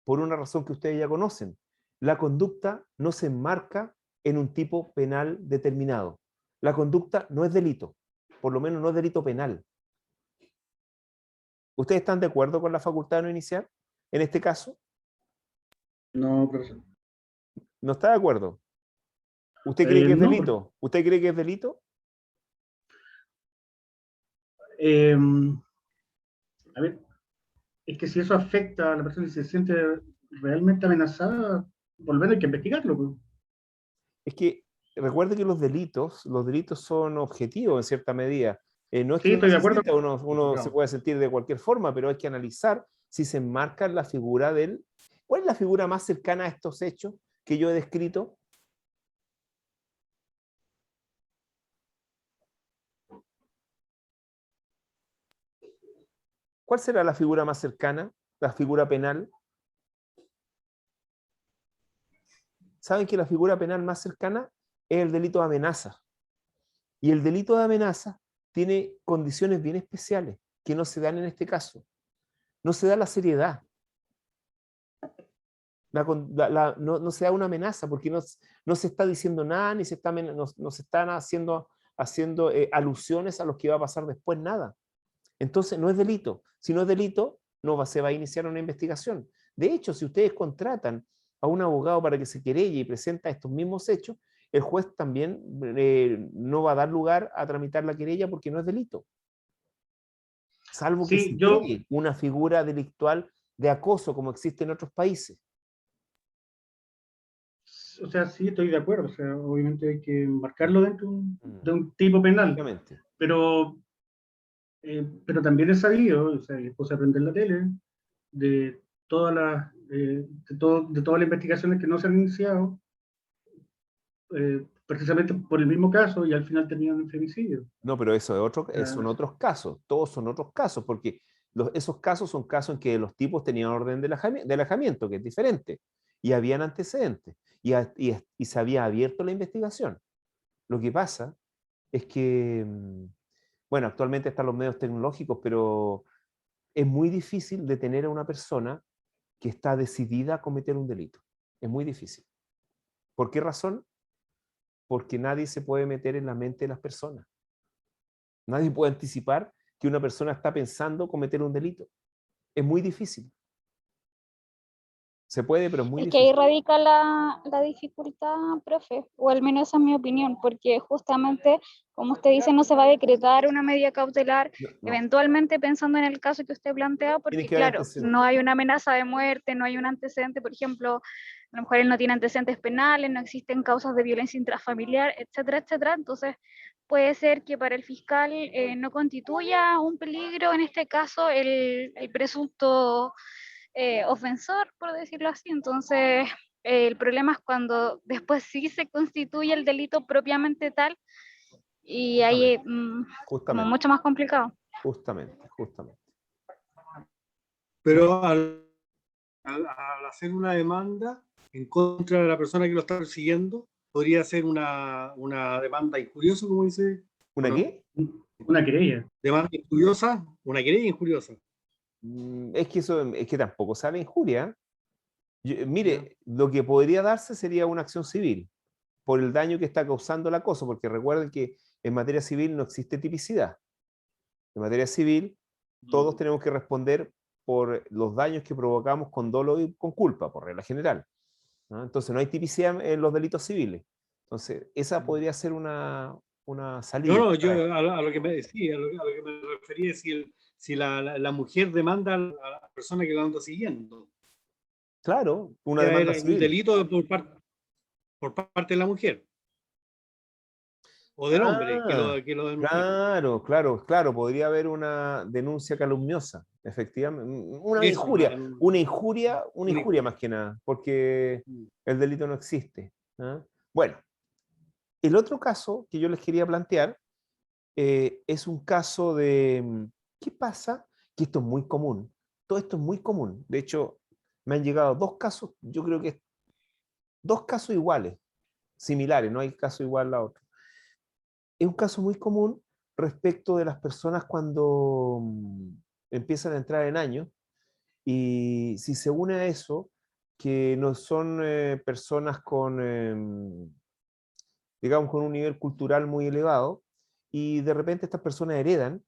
Por una razón que ustedes ya conocen. La conducta no se enmarca en un tipo penal determinado. La conducta no es delito, por lo menos no es delito penal. ¿Ustedes están de acuerdo con la facultad de no iniciar en este caso? No, profesor. ¿No está de acuerdo? ¿Usted cree que es No, delito? ¿Usted cree que es delito? a ver, es que si eso afecta a la persona y se siente realmente amenazada, volver hay que investigarlo, pues. Es que recuerde que los delitos son objetivos en cierta medida. No es Sí, que uno estoy de se acuerdo. sienta, uno se puede sentir de cualquier forma, pero hay que analizar si se enmarca la figura del... ¿Cuál es la figura más cercana a estos hechos que yo he descrito? ¿Cuál será la figura más cercana? ¿La figura penal? ¿Saben que la figura penal más cercana es el delito de amenaza? Y el delito de amenaza tiene condiciones bien especiales que no se dan en este caso. No se da la seriedad. No se da una amenaza porque no se está diciendo nada, ni se está, no se están haciendo alusiones a lo que va a pasar después, nada. Entonces no es delito. Si no es delito, se va a iniciar una investigación. De hecho, si ustedes contratan a un abogado para que se querelle y presenta estos mismos hechos, el juez también no va a dar lugar a tramitar la querella porque no es delito. Salvo que Sí, se yo, cree una figura delictual de acoso como existe en otros países. o sea, sí estoy de acuerdo, o sea, obviamente hay que marcarlo dentro de un tipo penal, Obviamente. pero, pero también es sabido, o sea, después se aprende en la tele, de todas las, de todas las investigaciones que no se han iniciado, precisamente por el mismo caso y al final terminan en femicidio. No, pero eso es otro, Ah, son otros casos, todos son otros casos, porque esos casos son casos en que los tipos tenían orden de alejamiento, que es diferente, y habían antecedentes, y se había abierto la investigación. Lo que pasa es que, bueno, actualmente están los medios tecnológicos, pero es muy difícil detener a una persona que está decidida a cometer un delito. Es muy difícil. ¿Por qué razón? Porque nadie se puede meter en la mente de las personas. Nadie puede anticipar que una persona está pensando cometer un delito. Es muy difícil. Se puede, pero es muy Es que ahí difícil. radica la dificultad, profe, o al menos esa es mi opinión, porque justamente, como usted dice, no se va a decretar una medida cautelar, No, no. eventualmente pensando en el caso que usted plantea, Tiene porque que haber claro, antecedentes. no hay una amenaza de muerte, no hay un antecedente, por ejemplo, a lo mejor él no tiene antecedentes penales, no existen causas de violencia intrafamiliar, etcétera, etcétera. Entonces, puede ser que para el fiscal no constituya un peligro, en este caso, el presunto ofensor, por decirlo así. Entonces, el problema es cuando después sí se constituye el delito propiamente tal y ahí es como Justamente, mucho más complicado. justamente, justamente. Pero al hacer una demanda en contra de la persona que lo está persiguiendo, podría ser una demanda injuriosa, como dice, ¿o ¿Una no? qué? una querella. Demanda injuriosa, una querella injuriosa. Es que tampoco sale injuria. ¿Ya? Mire, lo que podría darse sería una acción civil por el daño que está causando el acoso, porque recuerden que en materia civil no existe tipicidad. En materia civil, todos tenemos que responder por los daños que provocamos con dolo y con culpa, por regla general, ¿no? Entonces, no hay tipicidad en los delitos civiles. Entonces, esa podría ser una salida. No, yo a lo que me decía, a lo que me refería es si la mujer demanda a la persona que la anda siguiendo. Claro, una Ya demanda era un civil. delito por parte de la mujer o del hombre Ah, que lo denunció. claro, claro, claro, podría haber una denuncia calumniosa, efectivamente. Eso, Una una injuria más injuria. que nada, porque el delito no existe, ¿ah? Bueno, el otro caso que yo les quería plantear es un caso de, ¿qué pasa? Que esto es muy común. todo esto es muy común. De hecho, me han llegado 2 casos, yo creo que 2 casos iguales, similares, no hay caso igual a otro. Es un caso muy común respecto de las personas cuando empiezan a entrar en años, y si se une a eso, que no son personas con, digamos, con un nivel cultural muy elevado, y de repente estas personas heredan,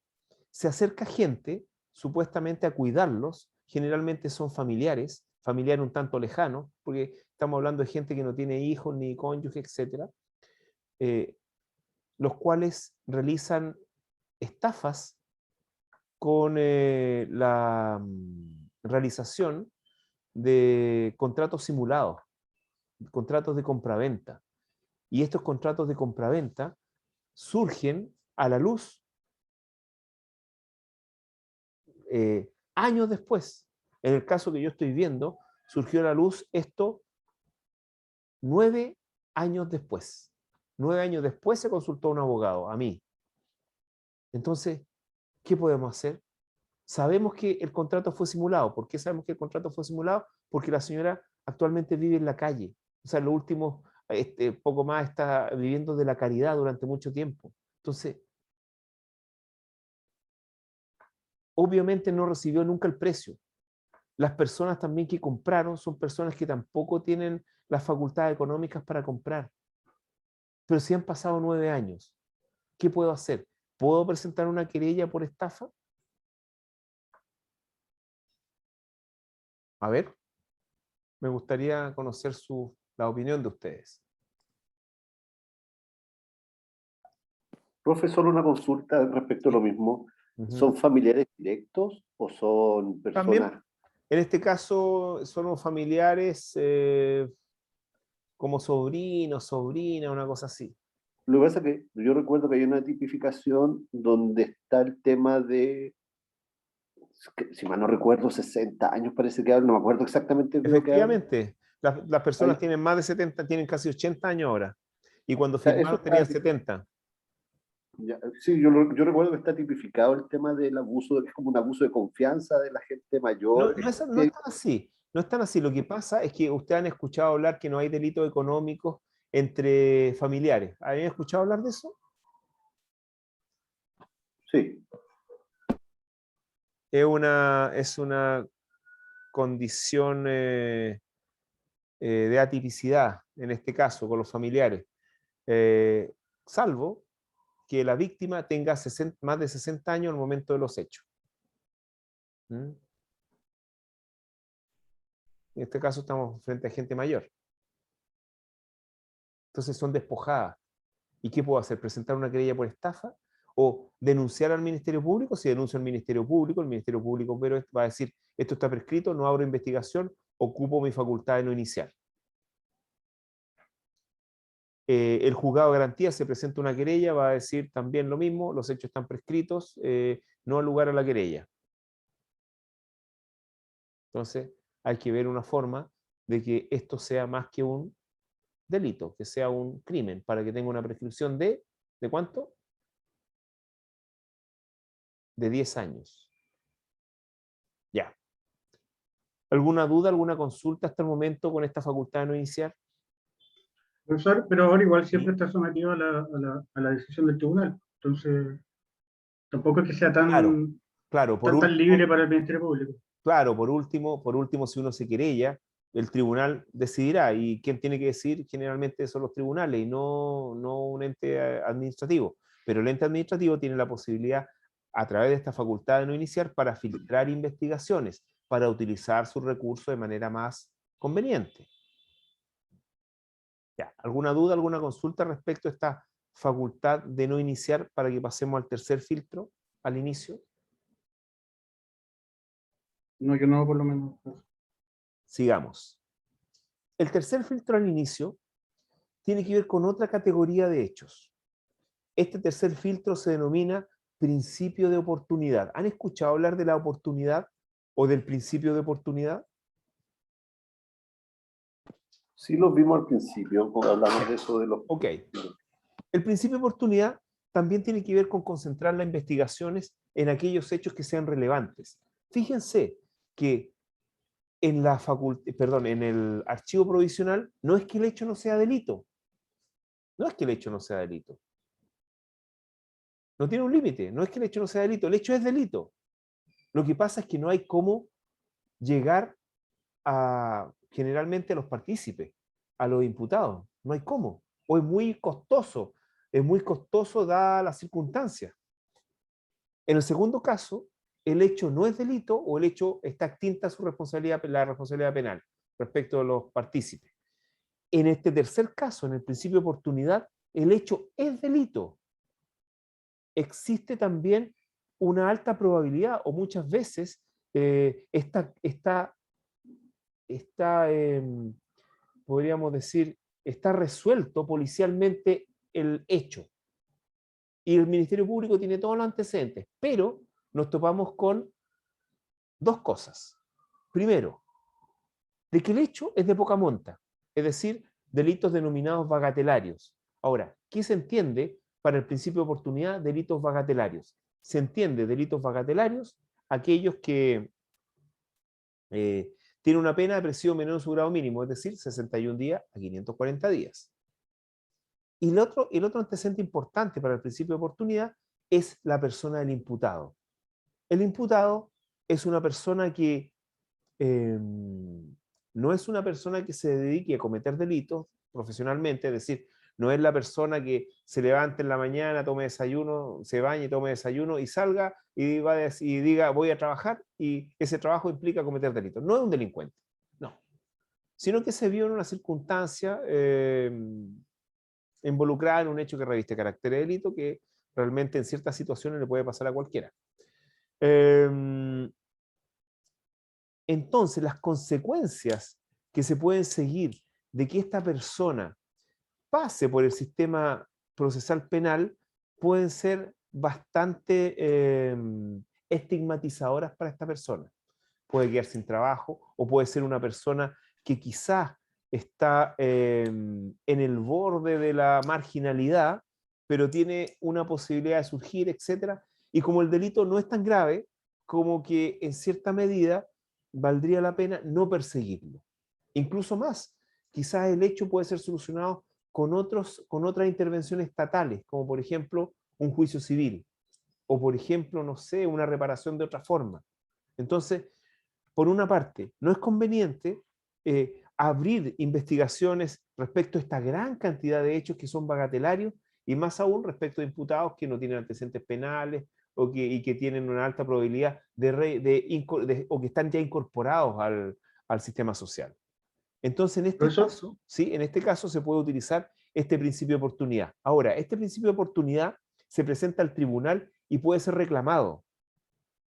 se acerca gente supuestamente a cuidarlos, generalmente son familiares un tanto lejanos, porque estamos hablando de gente que no tiene hijos ni cónyuge, etc., los cuales realizan estafas con la realización de contratos simulados, contratos de compraventa. Y estos contratos de compraventa surgen a la luz años después. En el caso que yo estoy viendo, surgió a la luz esto 9 años después. 9 años después se consultó a un abogado, a mí. Entonces, ¿qué podemos hacer? Sabemos que el contrato fue simulado. ¿Por qué sabemos que el contrato fue simulado? Porque la señora actualmente vive en la calle. O sea, lo último, poco más, está viviendo de la caridad durante mucho tiempo. Entonces, obviamente no recibió nunca el precio. Las personas también que compraron son personas que tampoco tienen las facultades económicas para comprar. Pero si han pasado 9 años, ¿qué puedo hacer? ¿Puedo presentar una querella por estafa? A ver, me gustaría conocer la opinión de ustedes. Profe, solo una consulta respecto a lo mismo. ¿Son familiares directos o son También, personas? en este caso, son familiares como sobrinos, sobrina, una cosa así. Lo que pasa es que yo recuerdo que hay una tipificación donde está el tema de, si mal no recuerdo, 60 años parece que no me acuerdo exactamente de lo que habla. Efectivamente, las personas Ahí, tienen más de 70, tienen casi 80 años ahora. Y cuando o sea, eso firmaron tenían 70. sí, yo recuerdo que está tipificado el tema del abuso, es como un abuso de confianza de la gente mayor. No es tan así. No es tan así. Lo que pasa es que ustedes han escuchado hablar que no hay delitos económicos entre familiares. ¿Habían escuchado hablar de eso? Sí. Es una condición de atipicidad, en este caso, con los familiares. Salvo que la víctima tenga más de 60 años al momento de los hechos. ¿Mm? En este caso estamos frente a gente mayor. Entonces son despojadas. ¿Y qué puedo hacer? ¿Presentar una querella por estafa? ¿O denunciar al Ministerio Público? Si denuncio al Ministerio Público, el Ministerio Público pero va a decir, esto está prescrito, no abro investigación, ocupo mi facultad de no iniciar. El juzgado de garantía se presenta una querella, va a decir también lo mismo, los hechos están prescritos, no al lugar a la querella. Entonces, hay que ver una forma de que esto sea más que un delito, que sea un crimen, para que tenga una prescripción ¿de cuánto? De 10 años. Ya. ¿Alguna duda, alguna consulta hasta el momento con esta facultad de no iniciar? Profesor, pero ahora igual siempre está sometido a la decisión del tribunal. Entonces, tampoco es que sea Claro, tan libre para el Ministerio Público. Claro, por último, si uno se querella, el tribunal decidirá, y quien tiene que decidir generalmente son los tribunales y no un ente administrativo. Pero el ente administrativo tiene la posibilidad, a través de esta facultad de no iniciar, para filtrar investigaciones, para utilizar sus recursos de manera más conveniente. Ya, ¿alguna duda, alguna consulta respecto a esta facultad de no iniciar para que pasemos al tercer filtro, al inicio? No, yo no, por lo menos. Sigamos. El tercer filtro al inicio tiene que ver con otra categoría de hechos. Este tercer filtro se denomina principio de oportunidad. ¿Han escuchado hablar de la oportunidad o del principio de oportunidad? Sí, los vimos al principio, cuando hablamos de eso de los... Ok. El principio de oportunidad también tiene que ver con concentrar las investigaciones en aquellos hechos que sean relevantes. Fíjense que en la perdón, en el archivo provisional no es que el hecho no sea delito. No es que el hecho no sea delito. No tiene un límite. No es que el hecho no sea delito. El hecho es delito. Lo que pasa es que no hay cómo llegar generalmente a los partícipes, a los imputados. No hay cómo. O es muy costoso. Es muy costoso dadas las circunstancias. En el segundo caso, el hecho no es delito o el hecho está extinta su responsabilidad, la responsabilidad penal respecto a los partícipes. En este tercer caso, en el principio de oportunidad, el hecho es delito. Existe también una alta probabilidad, o muchas veces podríamos decir, está resuelto policialmente el hecho. Y el Ministerio Público tiene todos los antecedentes, pero nos topamos con dos cosas. Primero, de que el hecho es de poca monta, es decir, delitos denominados bagatelarios. Ahora, ¿qué se entiende para el principio de oportunidad? Delitos bagatelarios. Se entiende delitos bagatelarios aquellos que tienen una pena de presión menor en su grado mínimo, es decir, 61 días a 540 días. Y el otro antecedente importante para el principio de oportunidad es la persona del imputado. El imputado es una persona que no es una persona que se dedique a cometer delitos profesionalmente, es decir, no es la persona que se levante en la mañana, tome desayuno, se bañe, tome desayuno y salga y diga voy a trabajar y ese trabajo implica cometer delitos. No es un delincuente, no. Sino que se vio en una circunstancia involucrada en un hecho que reviste carácter de delito que realmente en ciertas situaciones le puede pasar a cualquiera. Entonces, las consecuencias que se pueden seguir de que esta persona pase por el sistema procesal penal pueden ser bastante estigmatizadoras para esta persona. Puede quedar sin trabajo o puede ser una persona que quizás está en el borde de la marginalidad, pero tiene una posibilidad de surgir, etc. Y como el delito no es tan grave, como que en cierta medida valdría la pena no perseguirlo. Incluso más, quizás el hecho puede ser solucionado con otras intervenciones estatales, como por ejemplo un juicio civil, o por ejemplo, no sé, una reparación de otra forma. Entonces, por una parte, no es conveniente abrir investigaciones respecto a esta gran cantidad de hechos que son bagatelarios y más aún respecto a imputados que no tienen antecedentes penales y que tienen una alta probabilidad o que están ya incorporados al sistema social. Entonces, en este caso se puede utilizar este principio de oportunidad. Ahora, este principio de oportunidad se presenta al tribunal y puede ser reclamado.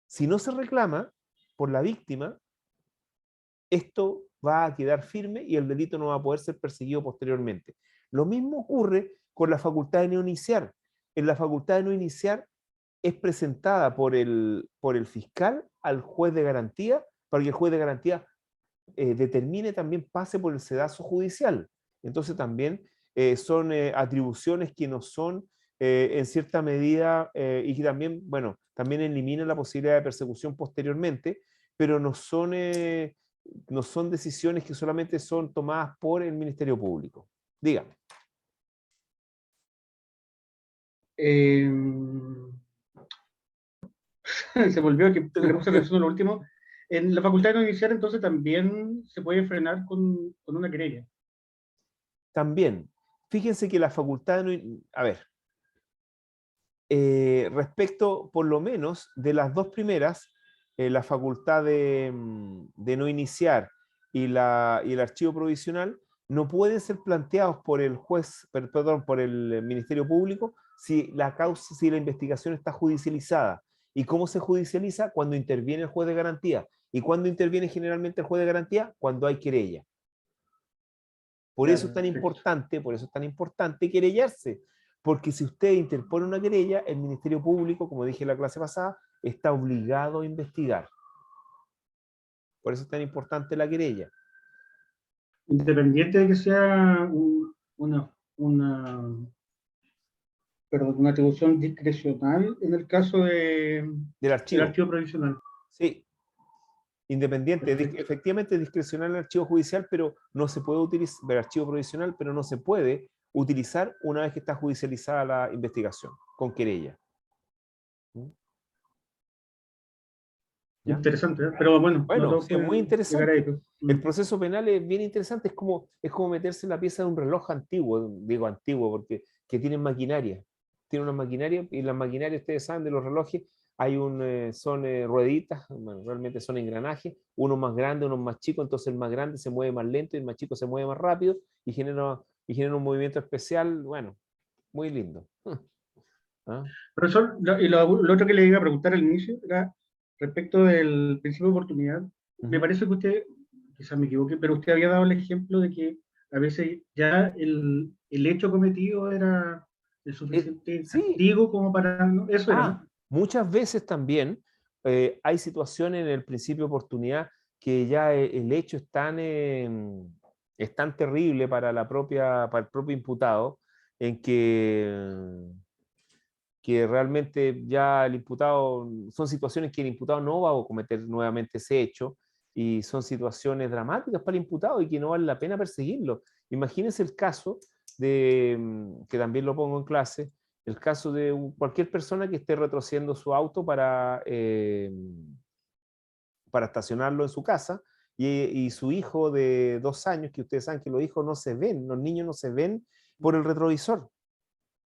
Si no se reclama por la víctima, esto va a quedar firme y el delito no va a poder ser perseguido posteriormente. Lo mismo ocurre con la facultad de no iniciar. En la facultad de no iniciar es presentada por el fiscal al juez de garantía para que el juez de garantía determine también pase por el sedazo judicial. Entonces también son atribuciones que no son en cierta medida y que también, bueno, también eliminan la posibilidad de persecución posteriormente, pero no son decisiones que solamente son tomadas por el Ministerio Público. Dígame. Se volvió que le puse atención a lo último. En la facultad de no iniciar, entonces, también se puede frenar con una querella. También. Fíjense que la facultad de no... A ver. Respecto, por lo menos, de las dos primeras, la facultad de no iniciar y el archivo provisional, no pueden ser planteados por el juez, perdón, por el Ministerio Público si la investigación está judicializada. ¿Y cómo se judicializa? Cuando interviene el juez de garantía. ¿Y cuándo interviene generalmente el juez de garantía? Cuando hay querella. Por eso es tan importante querellarse. Porque si usted interpone una querella, el Ministerio Público, como dije en la clase pasada, está obligado a investigar. Por eso es tan importante la querella. Independiente de que sea una atribución discrecional en el caso del archivo provisional. Sí. Independiente, efectivamente es discrecional el archivo judicial, pero no se puede utilizar, el archivo provisional, pero no se puede utilizar una vez que está judicializada la investigación, con querella. ¿Ya? Interesante, ¿eh? Pero bueno, no Bueno, todo sí, es muy puede llegar ahí, interesante. pues. El proceso penal es bien interesante, es como meterse en la pieza de un reloj antiguo, digo antiguo, porque que tienen maquinaria. Tiene una maquinaria, y las maquinarias, ustedes saben, de los relojes, son rueditas, bueno, realmente son engranajes, uno más grande, uno más chico, entonces el más grande se mueve más lento y el más chico se mueve más rápido y genera un movimiento especial, bueno, muy lindo. ¿Ah? Profesor, lo otro que le iba a preguntar al inicio era respecto del principio de oportunidad. Me parece que usted, quizás me equivoque, pero usted había dado el ejemplo de que a veces ya el hecho cometido era el suficiente Sí. castigo como para... ¿no? Eso era, ¿no? Muchas veces también hay situaciones en el principio de oportunidad que ya el hecho es tan terrible para el propio imputado, en que realmente ya el imputado, son situaciones que el imputado no va a cometer nuevamente ese hecho, y son situaciones dramáticas para el imputado y que no vale la pena perseguirlo. Imagínense el caso que también lo pongo en clase, el caso de cualquier persona que esté retrocediendo su auto para estacionarlo en su casa, y su hijo de 2 años, que ustedes saben que los hijos no se ven, los niños no se ven por el retrovisor,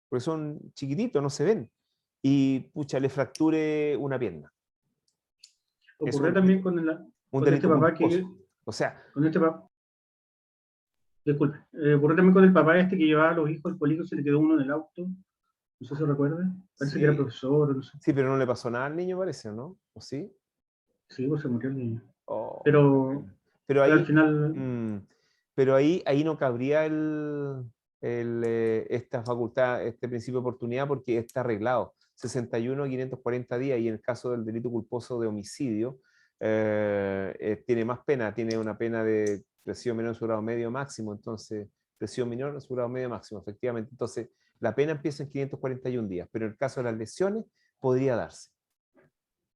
porque son chiquititos, no se ven, y pucha, le fracture una pierna. Ocurrió también con este delito papá culposo. O sea, con este papá, disculpe, ocurrió también con el papá este que llevaba a los hijos al colegio, se le quedó uno en el auto, no sé si se recuerda, parece que era profesor, no sé. Sí, pero no le pasó nada al niño, parece, ¿no? ¿O sí? Sí, pues se murió el niño. Oh, pero ahí, al final... ahí no cabría esta facultad, este principio de oportunidad, porque está arreglado. 61 a 540 días, y en el caso del delito culposo de homicidio, tiene más pena, tiene una pena de presión menor en su grado medio máximo, entonces, presión menor en su grado medio máximo, efectivamente. Entonces, la pena empieza en 541 días, pero en el caso de las lesiones, podría darse.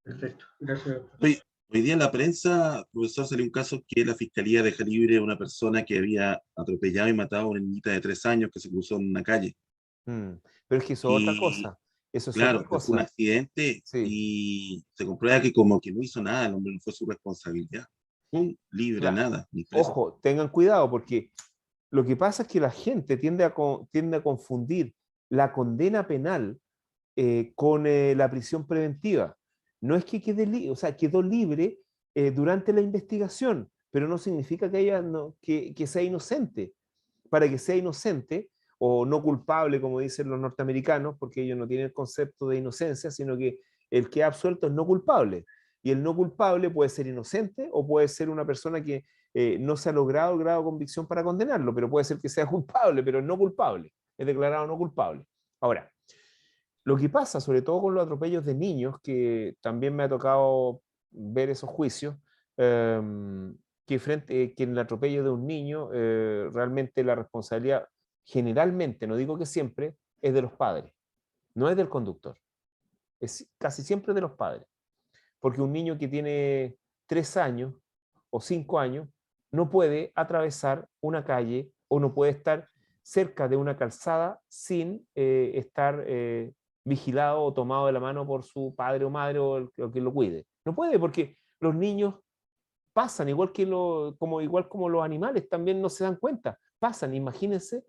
Perfecto, gracias. Hoy día en la prensa, profesor, salió un caso que la fiscalía deja libre a una persona que había atropellado y matado a una niñita de 3 años que se cruzó en una calle. Pero es que eso es otra Y cosa. Eso es otra claro, fue un cosa. accidente Sí. y se comprueba que como que no hizo nada, el hombre no fue su responsabilidad. Libre, Claro. nada, ni preso. Ojo, tengan cuidado, porque lo que pasa es que la gente tiende a confundir la condena penal con la prisión preventiva. No es que quede o sea, quedó libre durante la investigación, pero no significa que sea inocente. Para que sea inocente o no culpable, como dicen los norteamericanos, porque ellos no tienen el concepto de inocencia, sino que el que ha absuelto es no culpable. Y el no culpable puede ser inocente o puede ser una persona que no se ha logrado el grado de convicción para condenarlo, pero puede ser que sea culpable, pero no culpable, es declarado no culpable. Ahora, lo que pasa, sobre todo con los atropellos de niños, que también me ha tocado ver esos juicios, que en el atropello de un niño, realmente la responsabilidad, generalmente, no digo que siempre, es de los padres, no es del conductor, es casi siempre de los padres. Porque un niño que tiene 3 años o 5 años no puede atravesar una calle o no puede estar cerca de una calzada sin estar vigilado o tomado de la mano por su padre o madre o el que lo cuide. No puede, porque los niños pasan, igual como los animales, también no se dan cuenta. Pasan, imagínense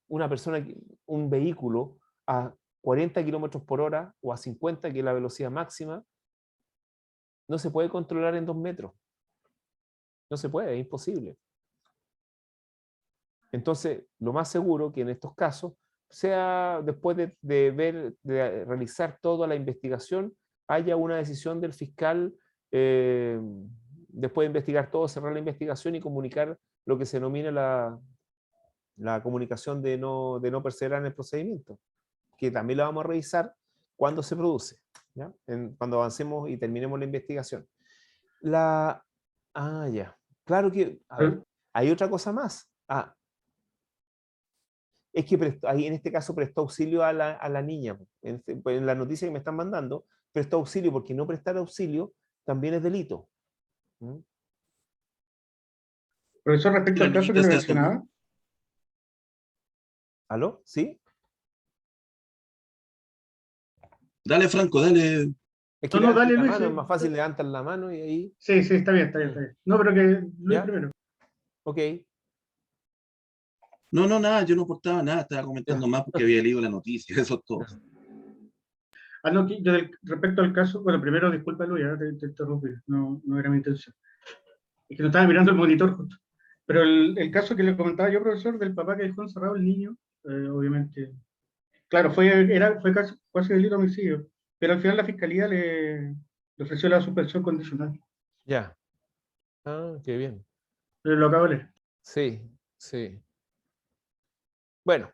una persona, un vehículo a 40 kilómetros por hora o a 50, que es la velocidad máxima, no se puede controlar en 2 metros. No se puede, es imposible. Entonces, lo más seguro que en estos casos sea, después de realizar toda la investigación, haya una decisión del fiscal, después de investigar todo, cerrar la investigación y comunicar lo que se denomina la comunicación de no perseverar en el procedimiento, que también la vamos a revisar cuando se produce, ¿ya? Cuando avancemos y terminemos la investigación. Ya. Claro que, a ver, hay otra cosa más. Es que ahí en este caso prestó auxilio a la niña. En la noticia que me están mandando, prestó auxilio, porque no prestar auxilio también es delito. Profesor, respecto al caso que le mencionaba. ¿Aló? ¿Sí? Dale, Franco, dale. Es que No, levantan dale, la Luis. mano, Sí, es más fácil levantar la mano y ahí. sí, está bien, está bien, está bien. No, pero que Luis ¿Ya? primero. Ok. No, nada, yo no aportaba nada, estaba comentando más porque había leído la noticia, eso es todo. No, respecto al caso, bueno, primero disculpa Luis, te interrumpí, no era mi intención. Es que no estaba mirando el monitor justo. Pero el caso que le comentaba yo, profesor, del papá que dejó encerrado el niño, obviamente, claro, fue casi delito de homicidio, pero al final la fiscalía le ofreció la suspensión condicional. Ya. Ah, qué bien. Lo acabo de leer. Sí, sí. Bueno.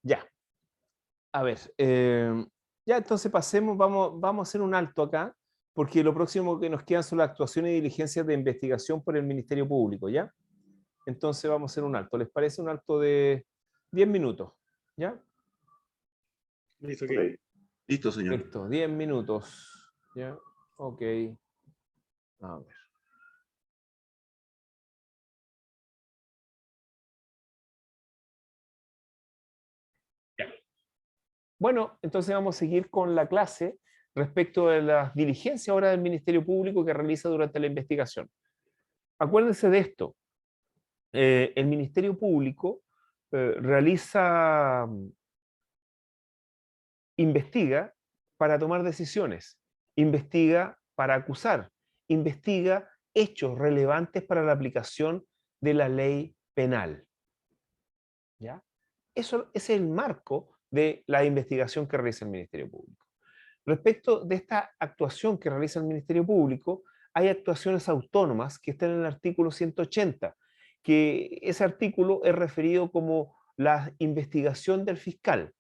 Ya. A ver. Ya, entonces pasemos, vamos a hacer un alto acá, porque lo próximo que nos quedan son las actuaciones y diligencias de investigación por el Ministerio Público, ¿ya? Entonces vamos a hacer un alto. ¿Les parece un alto de 10 minutos? ¿Ya? Listo, Ok. Listo, señor. Listo, 10 minutos. ¿Ya? Ok. A ver. Ya. Bueno, entonces vamos a seguir con la clase respecto de las diligencias ahora del Ministerio Público que realiza durante la investigación. Acuérdense de esto. El Ministerio Público investiga para tomar decisiones, investiga para acusar, investiga hechos relevantes para la aplicación de la ley penal. ¿Ya? Eso es el marco de la investigación que realiza el Ministerio Público. Respecto de esta actuación que realiza el Ministerio Público, hay actuaciones autónomas que están en el artículo 180, que ese artículo es referido como la investigación del fiscal.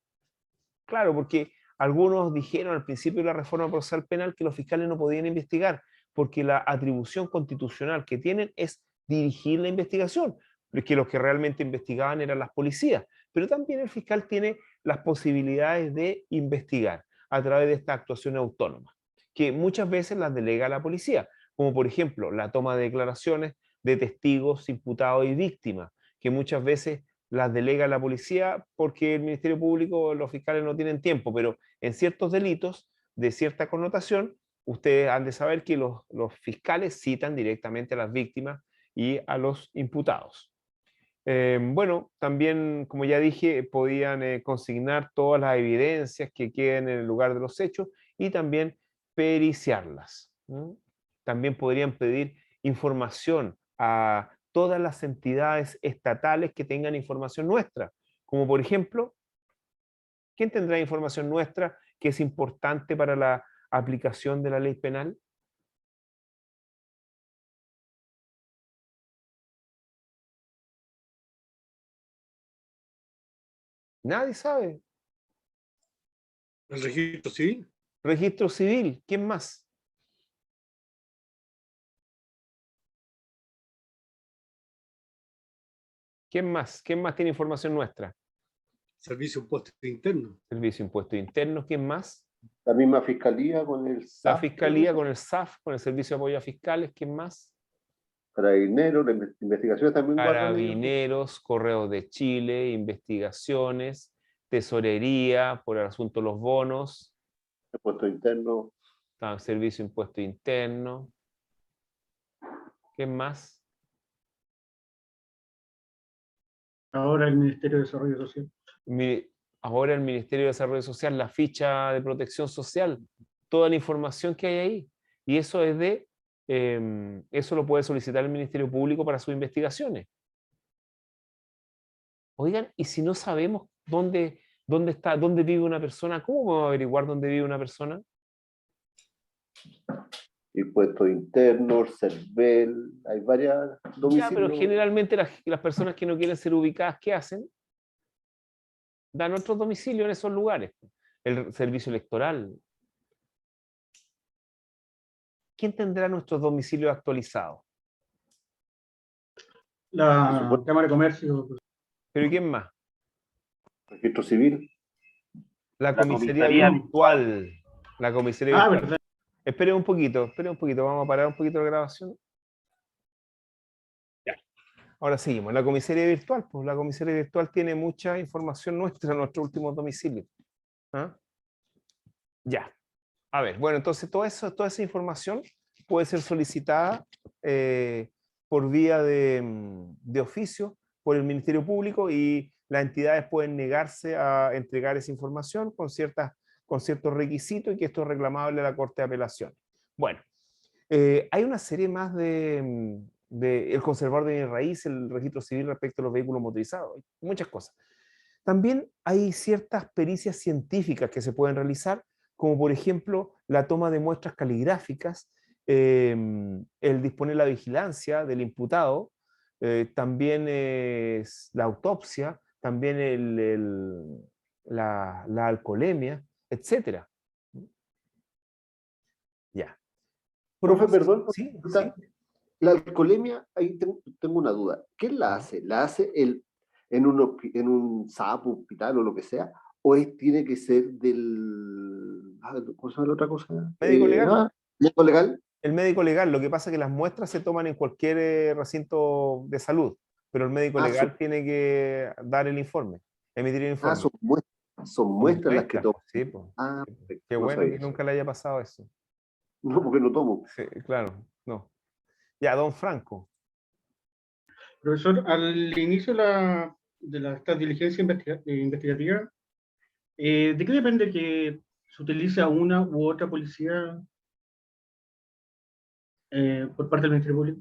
Claro, porque algunos dijeron al principio de la reforma procesal penal que los fiscales no podían investigar, porque la atribución constitucional que tienen es dirigir la investigación, porque los que realmente investigaban eran las policías, pero también el fiscal tiene las posibilidades de investigar a través de esta actuación autónoma, que muchas veces las delega a la policía, como por ejemplo la toma de declaraciones de testigos, imputados y víctimas, que muchas veces las delega la policía porque el Ministerio Público, los fiscales no tienen tiempo, pero en ciertos delitos de cierta connotación, ustedes han de saber que los fiscales citan directamente a las víctimas y a los imputados. Bueno, también, como ya dije, podían consignar todas las evidencias que queden en el lugar de los hechos y también periciarlas. También podrían pedir información a todas las entidades estatales que tengan información nuestra, como por ejemplo, ¿quién tendrá información nuestra que es importante para la aplicación de la ley penal? Nadie sabe. El registro civil. Registro civil, ¿quién más? ¿Quién más? ¿Quién más tiene información nuestra? Servicio de Impuestos Internos. Servicio de Impuestos Internos, ¿quién más? La misma fiscalía con el La SAF, Fiscalía con el SAF, con el Servicio de Apoyo a Fiscales, ¿quién más? Carabineros, las investigaciones también guardan ellos. Carabineros, Correos de Chile, investigaciones, Tesorería por el asunto de los bonos, Impuestos internos. Servicio de Impuesto Interno. ¿Qué más? Ahora el Ministerio de Desarrollo Social. Ahora el Ministerio de Desarrollo Social, la ficha de protección social, toda la información que hay ahí. Y eso es eso lo puede solicitar el Ministerio Público para sus investigaciones. Oigan, y si no sabemos dónde vive una persona, ¿cómo vamos a averiguar dónde vive una persona? Impuestos internos, CERVEL, hay varias domicilios. Ya, pero generalmente las personas que no quieren ser ubicadas, ¿qué hacen? Dan otros domicilios en esos lugares. El servicio electoral. ¿Quién tendrá nuestros domicilios actualizados? La Cámara de Comercio. ¿Pero y quién más? Registro civil. La comisaría virtual. La comisaría virtual. verdad. Esperen un poquito, vamos a parar un poquito la grabación. Ya. Ahora seguimos. La comisaría virtual, pues la comisaría virtual tiene mucha información nuestra en nuestro último domicilio. ¿Ah? Ya. A ver, bueno, entonces toda esa información puede ser solicitada por vía de oficio por el Ministerio Público y las entidades pueden negarse a entregar esa información con ciertos requisitos y que esto es reclamable a la Corte de Apelación. Bueno, hay una serie más de el conservador de bienes raíces, el registro civil respecto a los vehículos motorizados, muchas cosas. También hay ciertas pericias científicas que se pueden realizar, como por ejemplo la toma de muestras caligráficas, el disponer la vigilancia del imputado, también es la autopsia, también la alcoholemia, etc. Ya. Profe, perdón, Sí, sí. La alcoholemia, ahí tengo una duda. ¿Quién la hace? ¿La hace en un SAP, hospital o lo que sea? ¿O tiene que ser del... ¿Cómo se llama la otra cosa? Médico legal. ¿Médico legal? El médico legal, lo que pasa es que las muestras se toman en cualquier recinto de salud, pero el médico legal tiene que dar el informe, emitir el informe. Son muestras las que toman. Sí, pues. Perfecto. Qué No bueno que eso. nunca le haya pasado eso. No, porque no tomo. Sí, claro, no. Ya, don Franco. Profesor, al inicio de esta diligencia investigativa, ¿de qué depende que se utilice a una u otra policía por parte del Ministerio Público?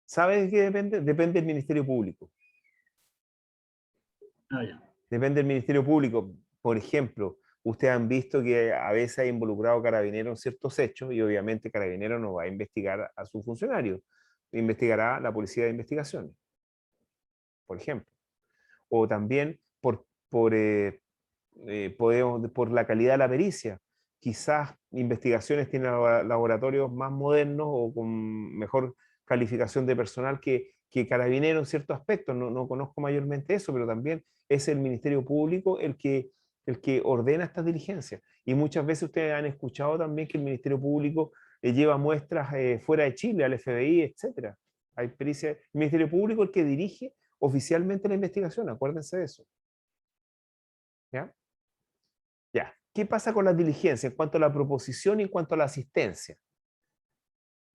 ¿Sabe de qué depende? Depende del Ministerio Público. Ya. Depende del Ministerio Público. Por ejemplo, ustedes han visto que a veces ha involucrado Carabineros en ciertos hechos y obviamente Carabineros no va a investigar a su funcionario, investigará la Policía de Investigaciones, por ejemplo. O también por la calidad de la pericia. Quizás investigaciones tienen laboratorios más modernos o con mejor calificación de personal que Carabinero en ciertos aspectos. No conozco mayormente eso, pero también es el Ministerio Público el que ordena estas diligencias. Y muchas veces ustedes han escuchado también que el Ministerio Público lleva muestras fuera de Chile, al FBI, etc. Hay pericias. El Ministerio Público es el que dirige oficialmente la investigación, acuérdense de eso. ¿Ya? Ya. ¿Qué pasa con las diligencias en cuanto a la proposición y en cuanto a la asistencia?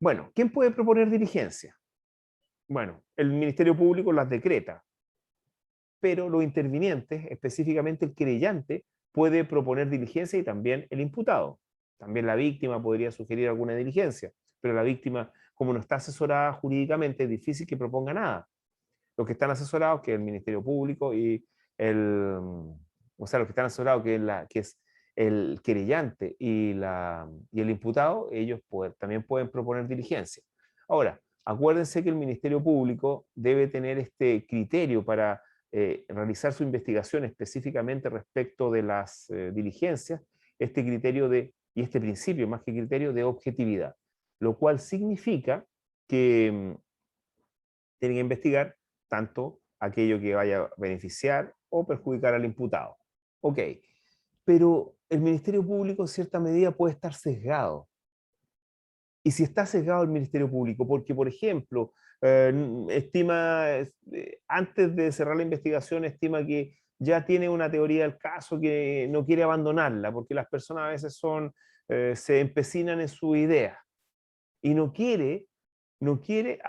Bueno, ¿quién puede proponer diligencias? Bueno, el Ministerio Público las decreta, pero los intervinientes, específicamente el querellante, puede proponer diligencia y también el imputado. También la víctima podría sugerir alguna diligencia, pero la víctima, como no está asesorada jurídicamente, es difícil que proponga nada. Los que están asesorados, que es el Ministerio Público y los que están asesorados, que es el querellante y el imputado, ellos también pueden proponer diligencia. Ahora, acuérdense que el Ministerio Público debe tener este criterio para realizar su investigación específicamente respecto de las diligencias, este criterio y este principio, más que criterio, de objetividad, lo cual significa que tienen que investigar tanto aquello que vaya a beneficiar o perjudicar al imputado. Ok, pero el Ministerio Público en cierta medida puede estar sesgado. Y si está sesgado el Ministerio Público, porque por ejemplo, antes de cerrar la investigación, estima que ya tiene una teoría del caso que no quiere abandonarla, porque las personas a veces se empecinan en su idea y no quiere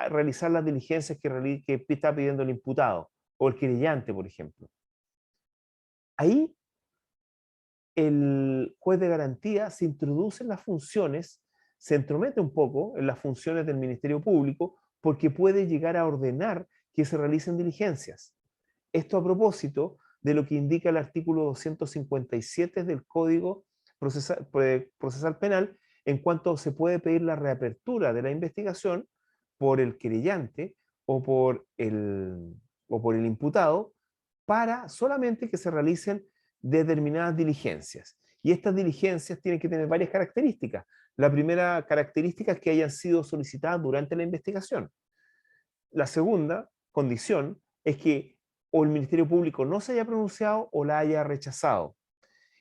realizar las diligencias que está pidiendo el imputado o el querellante, por ejemplo. Ahí el juez de garantía se introduce en las funciones, se entromete un poco en las funciones del Ministerio Público porque puede llegar a ordenar que se realicen diligencias. Esto a propósito de lo que indica el artículo 257 del Código Procesal Penal en cuanto se puede pedir la reapertura de la investigación por el querellante o por el imputado para solamente que se realicen determinadas diligencias. Y estas diligencias tienen que tener varias características. La primera característica es que hayan sido solicitadas durante la investigación. La segunda condición es que o el Ministerio Público no se haya pronunciado o la haya rechazado.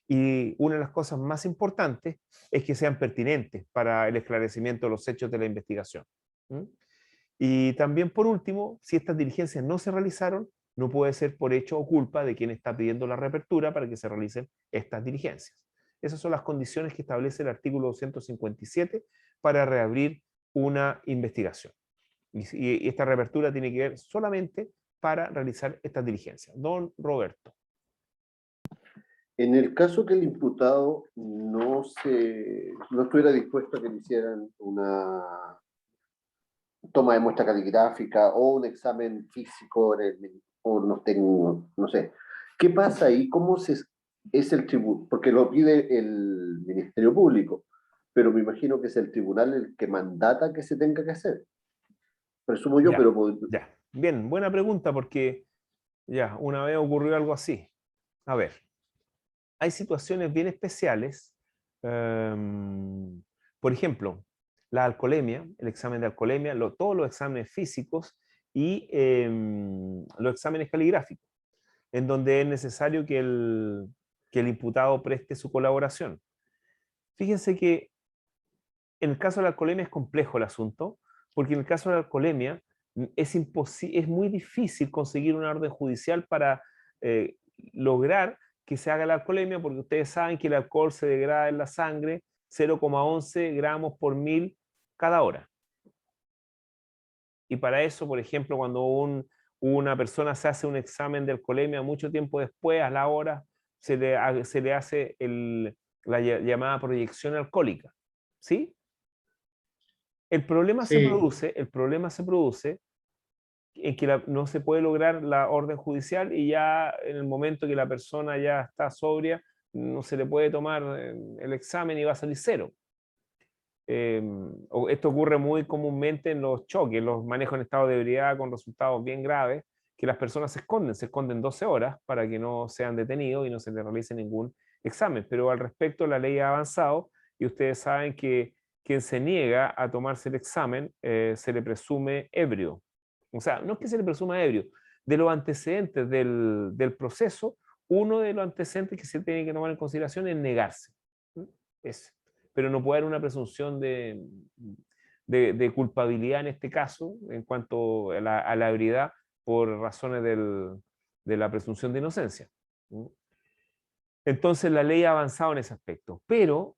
Y una de las cosas más importantes es que sean pertinentes para el esclarecimiento de los hechos de la investigación. ¿Mm? Y también, por último, si estas diligencias no se realizaron, no puede ser por hecho o culpa de quien está pidiendo la reapertura para que se realicen estas diligencias. Esas son las condiciones que establece el artículo 257 para reabrir una investigación. Y esta reapertura tiene que ver solamente para realizar estas diligencias. Don Roberto. En el caso que el imputado no estuviera dispuesto a que le hicieran una toma de muestra caligráfica o un examen físico o no sé, ¿qué pasa ahí? Es el tribunal? Porque lo pide el Ministerio Público, pero me imagino que es el tribunal el que mandata que se tenga que hacer. Presumo yo, Ya, pero... ya. Bien, buena pregunta porque ya, una vez ocurrió algo así. A ver, hay situaciones bien especiales. Por ejemplo, la alcoholemia, el examen de alcoholemia, todos los exámenes físicos y los exámenes caligráficos, en donde es necesario que el imputado preste su colaboración. Fíjense que en el caso de la alcoholemia es complejo el asunto, porque en el caso de la alcoholemia es muy difícil conseguir una orden judicial para lograr que se haga la alcoholemia, porque ustedes saben que el alcohol se degrada en la sangre 0,11 gramos por mil cada hora. Y para eso, por ejemplo, cuando una persona se hace un examen de alcoholemia mucho tiempo después, a la hora, se le hace la llamada proyección alcohólica. ¿Sí? El problema se produce en que no se puede lograr la orden judicial y ya en el momento que la persona ya está sobria, no se le puede tomar el examen y va a salir cero. Esto ocurre muy comúnmente en los choques, los manejos en estado de ebriedad con resultados bien graves, que las personas se esconden 12 horas para que no sean detenidos y no se les realice ningún examen. Pero al respecto, la ley ha avanzado y ustedes saben que quien se niega a tomarse el examen se le presume ebrio. O sea, no es que se le presuma ebrio, de los antecedentes del proceso, uno de los antecedentes que se tiene que tomar en consideración es negarse. Pero no puede haber una presunción de culpabilidad en este caso, en cuanto a la ebriedad, por razones de la presunción de inocencia. Entonces la ley ha avanzado en ese aspecto. Pero,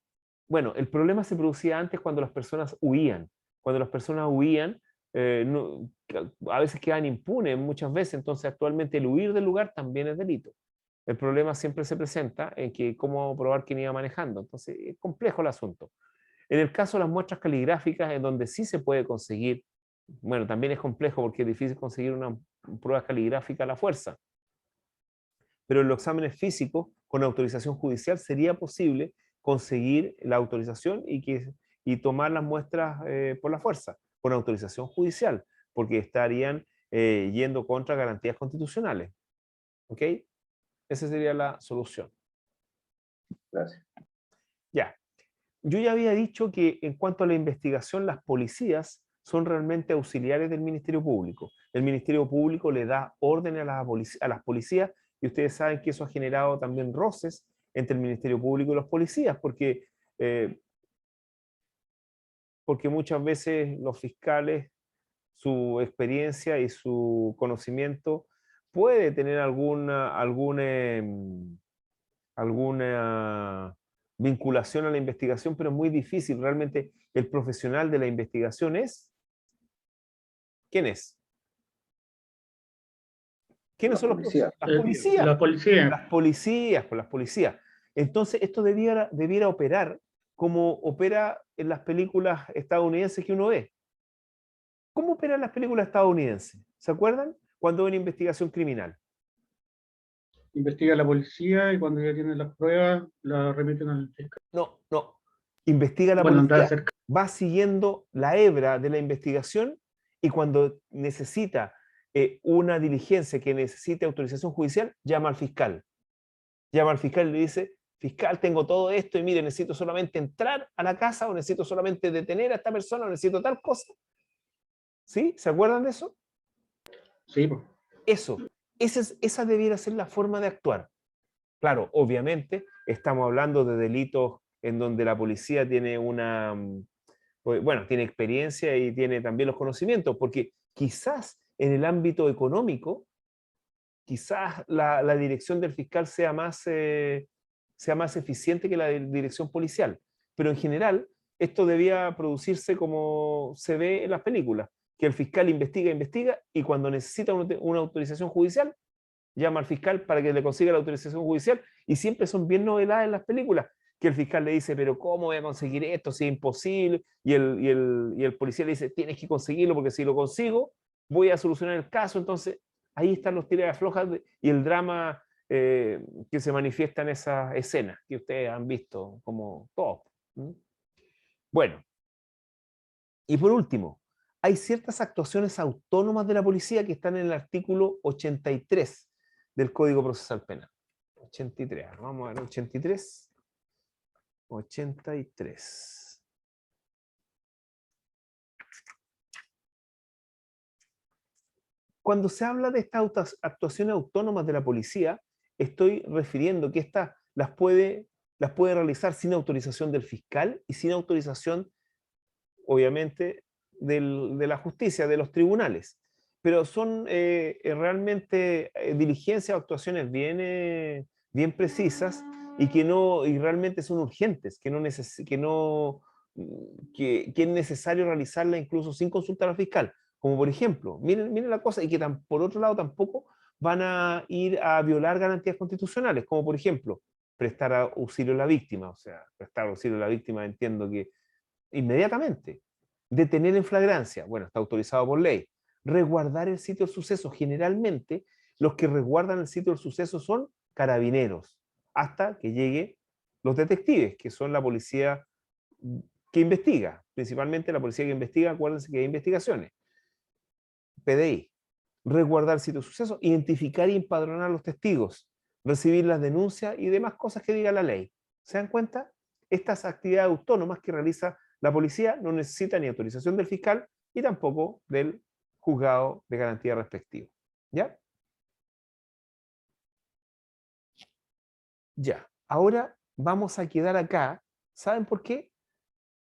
bueno, el problema se producía antes cuando las personas huían. Cuando las personas huían, a veces quedan impunes, muchas veces. Entonces actualmente el huir del lugar también es delito. El problema siempre se presenta en que cómo probar quién iba manejando. Entonces es complejo el asunto. En el caso de las muestras caligráficas, en donde sí se puede conseguir, bueno, también es complejo porque es difícil conseguir una prueba caligráfica a la fuerza. Pero en los exámenes físicos, con autorización judicial, sería posible conseguir la autorización y tomar las muestras por la fuerza, con autorización judicial, porque estarían yendo contra garantías constitucionales. ¿Ok? Esa sería la solución. Gracias. Ya. Yo ya había dicho que en cuanto a la investigación, las policías son realmente auxiliares del Ministerio Público. El Ministerio Público le da órdenes a las policías y ustedes saben que eso ha generado también roces entre el Ministerio Público y los policías, porque muchas veces los fiscales, su experiencia y su conocimiento puede tener alguna vinculación a la investigación, pero es muy difícil. Realmente el profesional de la investigación es... ¿Quién es? ¿Quiénes son los policías? Las policías. La policía. Las policías. Entonces esto debiera operar como opera en las películas estadounidenses que uno ve. ¿Cómo operan las películas estadounidenses? ¿Se acuerdan? Cuando ven investigación criminal. Investiga la policía y cuando ya tienen las pruebas, la remiten al fiscal. No. Investiga la policía, va siguiendo la hebra de la investigación y cuando necesita una diligencia que necesite autorización judicial, llama al fiscal. Llama al fiscal y le dice, fiscal, tengo todo esto y mire, necesito solamente entrar a la casa o necesito solamente detener a esta persona o necesito tal cosa. ¿Sí? ¿Se acuerdan de eso? Sí, pues. Esa debiera ser la forma de actuar. Claro, obviamente, estamos hablando de delitos en donde la policía tiene tiene experiencia y tiene también los conocimientos, porque quizás en el ámbito económico, quizás la dirección del fiscal sea más eficiente que la dirección policial, pero en general esto debía producirse como se ve en las películas, que el fiscal investiga, y cuando necesita una autorización judicial, llama al fiscal para que le consiga la autorización judicial, y siempre son bien noveladas en las películas, que el fiscal le dice, pero ¿cómo voy a conseguir esto si es imposible? Y el policía le dice, tienes que conseguirlo porque si lo consigo, voy a solucionar el caso. Entonces, ahí están los tiras flojas y el drama que se manifiesta en esas escenas que ustedes han visto como top. Bueno, y por último, hay ciertas actuaciones autónomas de la policía que están en el artículo 83 del Código Procesal Penal. 83, vamos a ver, 83. 83. Cuando se habla de estas actuaciones autónomas de la policía, estoy refiriendo que estas las puede realizar sin autorización del fiscal y sin autorización, obviamente, de la justicia, de los tribunales. Pero son realmente diligencias o actuaciones bien precisas y que realmente son urgentes, que es necesario realizarla incluso sin consultar al fiscal. Como por ejemplo, miren la cosa, y que por otro lado tampoco van a ir a violar garantías constitucionales, como por ejemplo, prestar auxilio a la víctima. O sea, prestar auxilio a la víctima, entiendo que inmediatamente. Detener en flagrancia, bueno, está autorizado por ley. Resguardar el sitio del suceso, generalmente los que resguardan el sitio del suceso son carabineros, hasta que lleguen los detectives, que son la policía que investiga, principalmente la policía que investiga, acuérdense que hay investigaciones. PDI, resguardar el sitio del suceso, identificar y empadronar a los testigos, recibir las denuncias y demás cosas que diga la ley. ¿Se dan cuenta? Estas actividades autónomas que realiza la policía no necesitan ni autorización del fiscal y tampoco del juzgado de garantía respectivo. ¿Ya? Ya. Ahora vamos a quedar acá. ¿Saben por qué?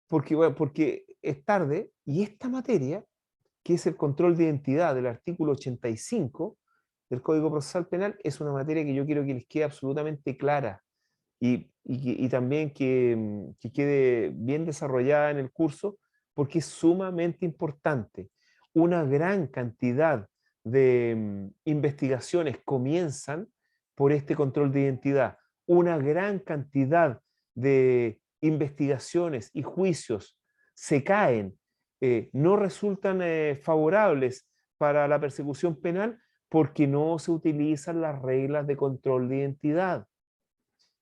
Porque es tarde y esta materia, que es el control de identidad del artículo 85 del Código Procesal Penal, es una materia que yo quiero que les quede absolutamente clara y también que quede bien desarrollada en el curso, porque es sumamente importante. Una gran cantidad de investigaciones comienzan por este control de identidad. Una gran cantidad de investigaciones y juicios se caen, no resultan favorables para la persecución penal porque no se utilizan las reglas de control de identidad.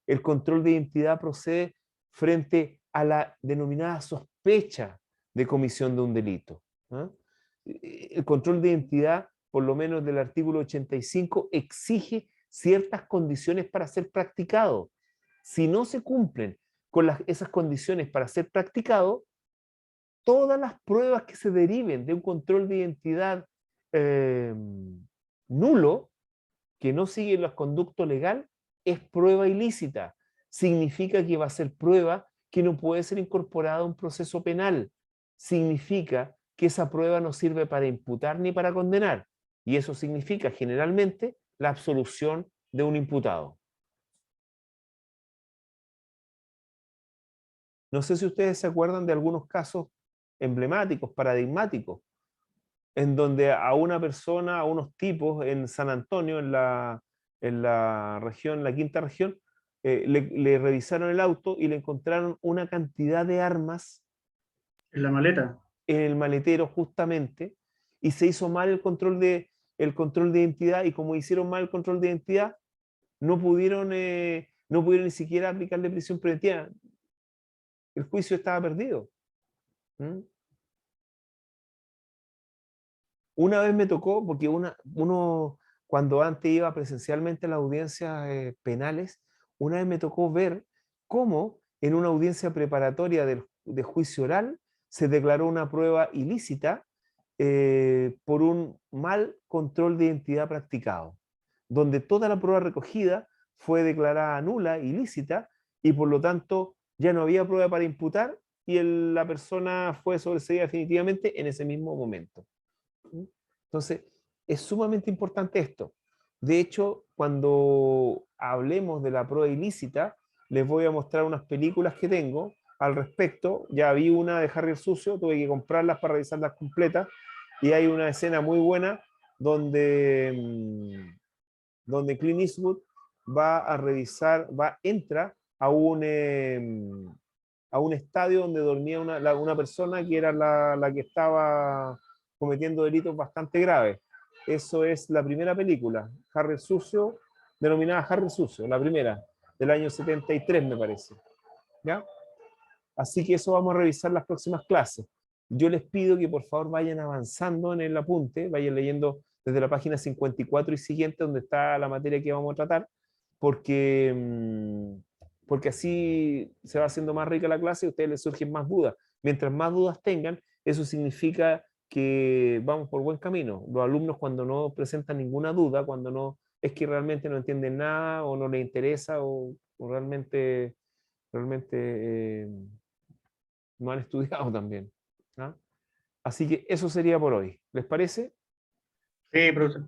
El control de identidad procede frente a la denominada sospecha de comisión de un delito. El control de identidad, por lo menos del artículo 85, exige ciertas condiciones para ser practicado. Si no se cumplen con esas condiciones para ser practicado, todas las pruebas que se deriven de un control de identidad nulo, que no sigue los conductos legal, es prueba ilícita. Significa que va a ser prueba que no puede ser incorporada a un proceso penal. Significa que esa prueba no sirve para imputar ni para condenar. Y eso significa generalmente la absolución de un imputado. No sé si ustedes se acuerdan de algunos casos emblemáticos, paradigmáticos, en donde a una persona, a unos tipos en San Antonio, en la región, la quinta región, le revisaron el auto y le encontraron una cantidad de armas en la maleta, en el maletero justamente, y se hizo mal el control de identidad, y como hicieron mal el control de identidad, no pudieron ni siquiera aplicarle prisión preventiva. El juicio estaba perdido. Una vez me tocó, porque uno cuando antes iba presencialmente a las audiencias penales, una vez me tocó ver cómo en una audiencia preparatoria de juicio oral se declaró una prueba ilícita por un mal control de identidad practicado, donde toda la prueba recogida fue declarada nula, ilícita, y por lo tanto ya no había prueba para imputar y la persona fue sobreseída definitivamente en ese mismo momento. Entonces, es sumamente importante esto. De hecho, cuando hablemos de la prueba ilícita, les voy a mostrar unas películas que tengo al respecto. Ya vi una de Harry el Sucio, tuve que comprarlas para revisarlas completas, y hay una escena muy buena donde, donde Clint Eastwood va a revisar, entra a un estadio donde dormía una persona que era la que estaba cometiendo delitos bastante graves. Eso es la primera película, Harry el Sucio, denominada Harry el Sucio, la primera, del año 73 me parece. ¿Ya? Así que eso vamos a revisar las próximas clases. Yo les pido que por favor vayan avanzando en el apunte, vayan leyendo desde la página 54 y siguiente, donde está la materia que vamos a tratar, porque, porque así se va haciendo más rica la clase y a ustedes les surgen más dudas. Mientras más dudas tengan, eso significa que vamos por buen camino. Los alumnos, cuando no presentan ninguna duda, cuando no es que realmente no entienden nada o no les interesa o realmente no han estudiado también. ¿Ah? Así que eso sería por hoy. ¿Les parece? Sí, profesor.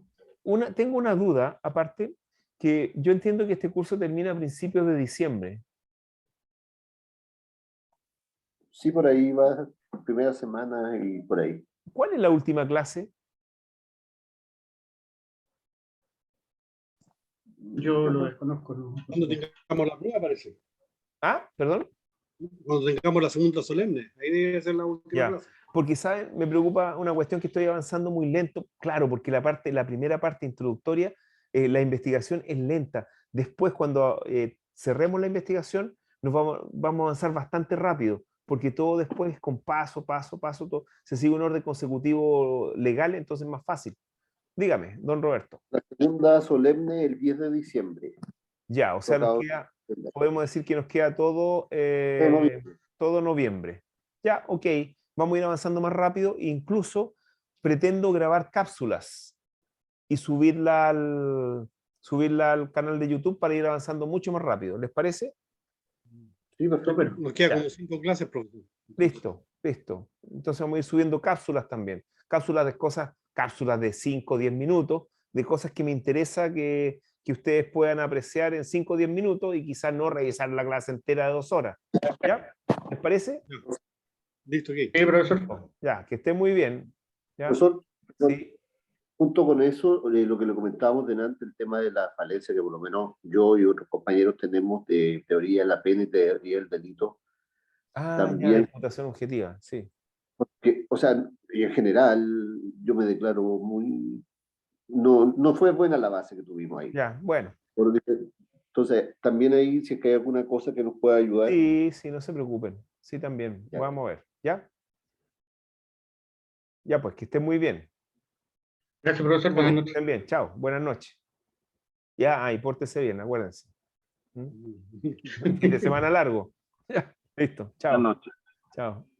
Tengo una duda, aparte, que yo entiendo que este curso termina a principios de diciembre. Sí, por ahí va, primera semana y por ahí. ¿Cuál es la última clase? Yo lo desconozco. ¿No? Cuando tengamos la prueba, parece. Ah, perdón. Cuando tengamos la segunda solemne, ahí debe ser la última Ya. clase. Porque, ¿saben? Me preocupa una cuestión que estoy avanzando muy lento. Claro, porque la primera parte introductoria, la investigación es lenta. Después, cuando cerremos la investigación, vamos a avanzar bastante rápido, porque todo después es con paso, todo, se sigue un orden consecutivo legal, entonces es más fácil. Dígame, don Roberto. La segunda solemne el 10 de diciembre. Ya, o sea, podemos decir que nos queda todo noviembre. Ya, ok, vamos a ir avanzando más rápido. Incluso pretendo grabar cápsulas y subirla al canal de YouTube para ir avanzando mucho más rápido. ¿Les parece? Sí, perfecto. Nos queda como 5 clases, profesor. Listo. Entonces vamos a ir subiendo cápsulas también. Cápsulas de 5 o 10 minutos, de cosas que me interesa que ustedes puedan apreciar en 5 o 10 minutos y quizás no revisar la clase entera de 2 horas. ¿Ya? ¿Les parece? Listo, ok. Sí, profesor. Ya, que esté muy bien. ¿Ya? Profesor, Sí. junto con eso, lo que le comentábamos delante, el tema de la falencia que por lo menos yo y otros compañeros tenemos de teoría de la pena y teoría del delito. Ah, También, ya, la imputación objetiva, sí. porque, o sea, y en general, yo me declaro muy... No fue buena la base que tuvimos ahí. Ya, bueno. Entonces, también ahí, si es que hay alguna cosa que nos pueda ayudar. Sí, no se preocupen. Sí, también. Ya. Vamos a ver. ¿Ya? Ya, pues, que estén muy bien. Gracias, profesor. Buenas noches. Estén bien. Chao. Buenas noches. Ya, y pórtese bien, acuérdense. Fin de semana largo. Ya, listo. Chao. Buenas noches. Chao.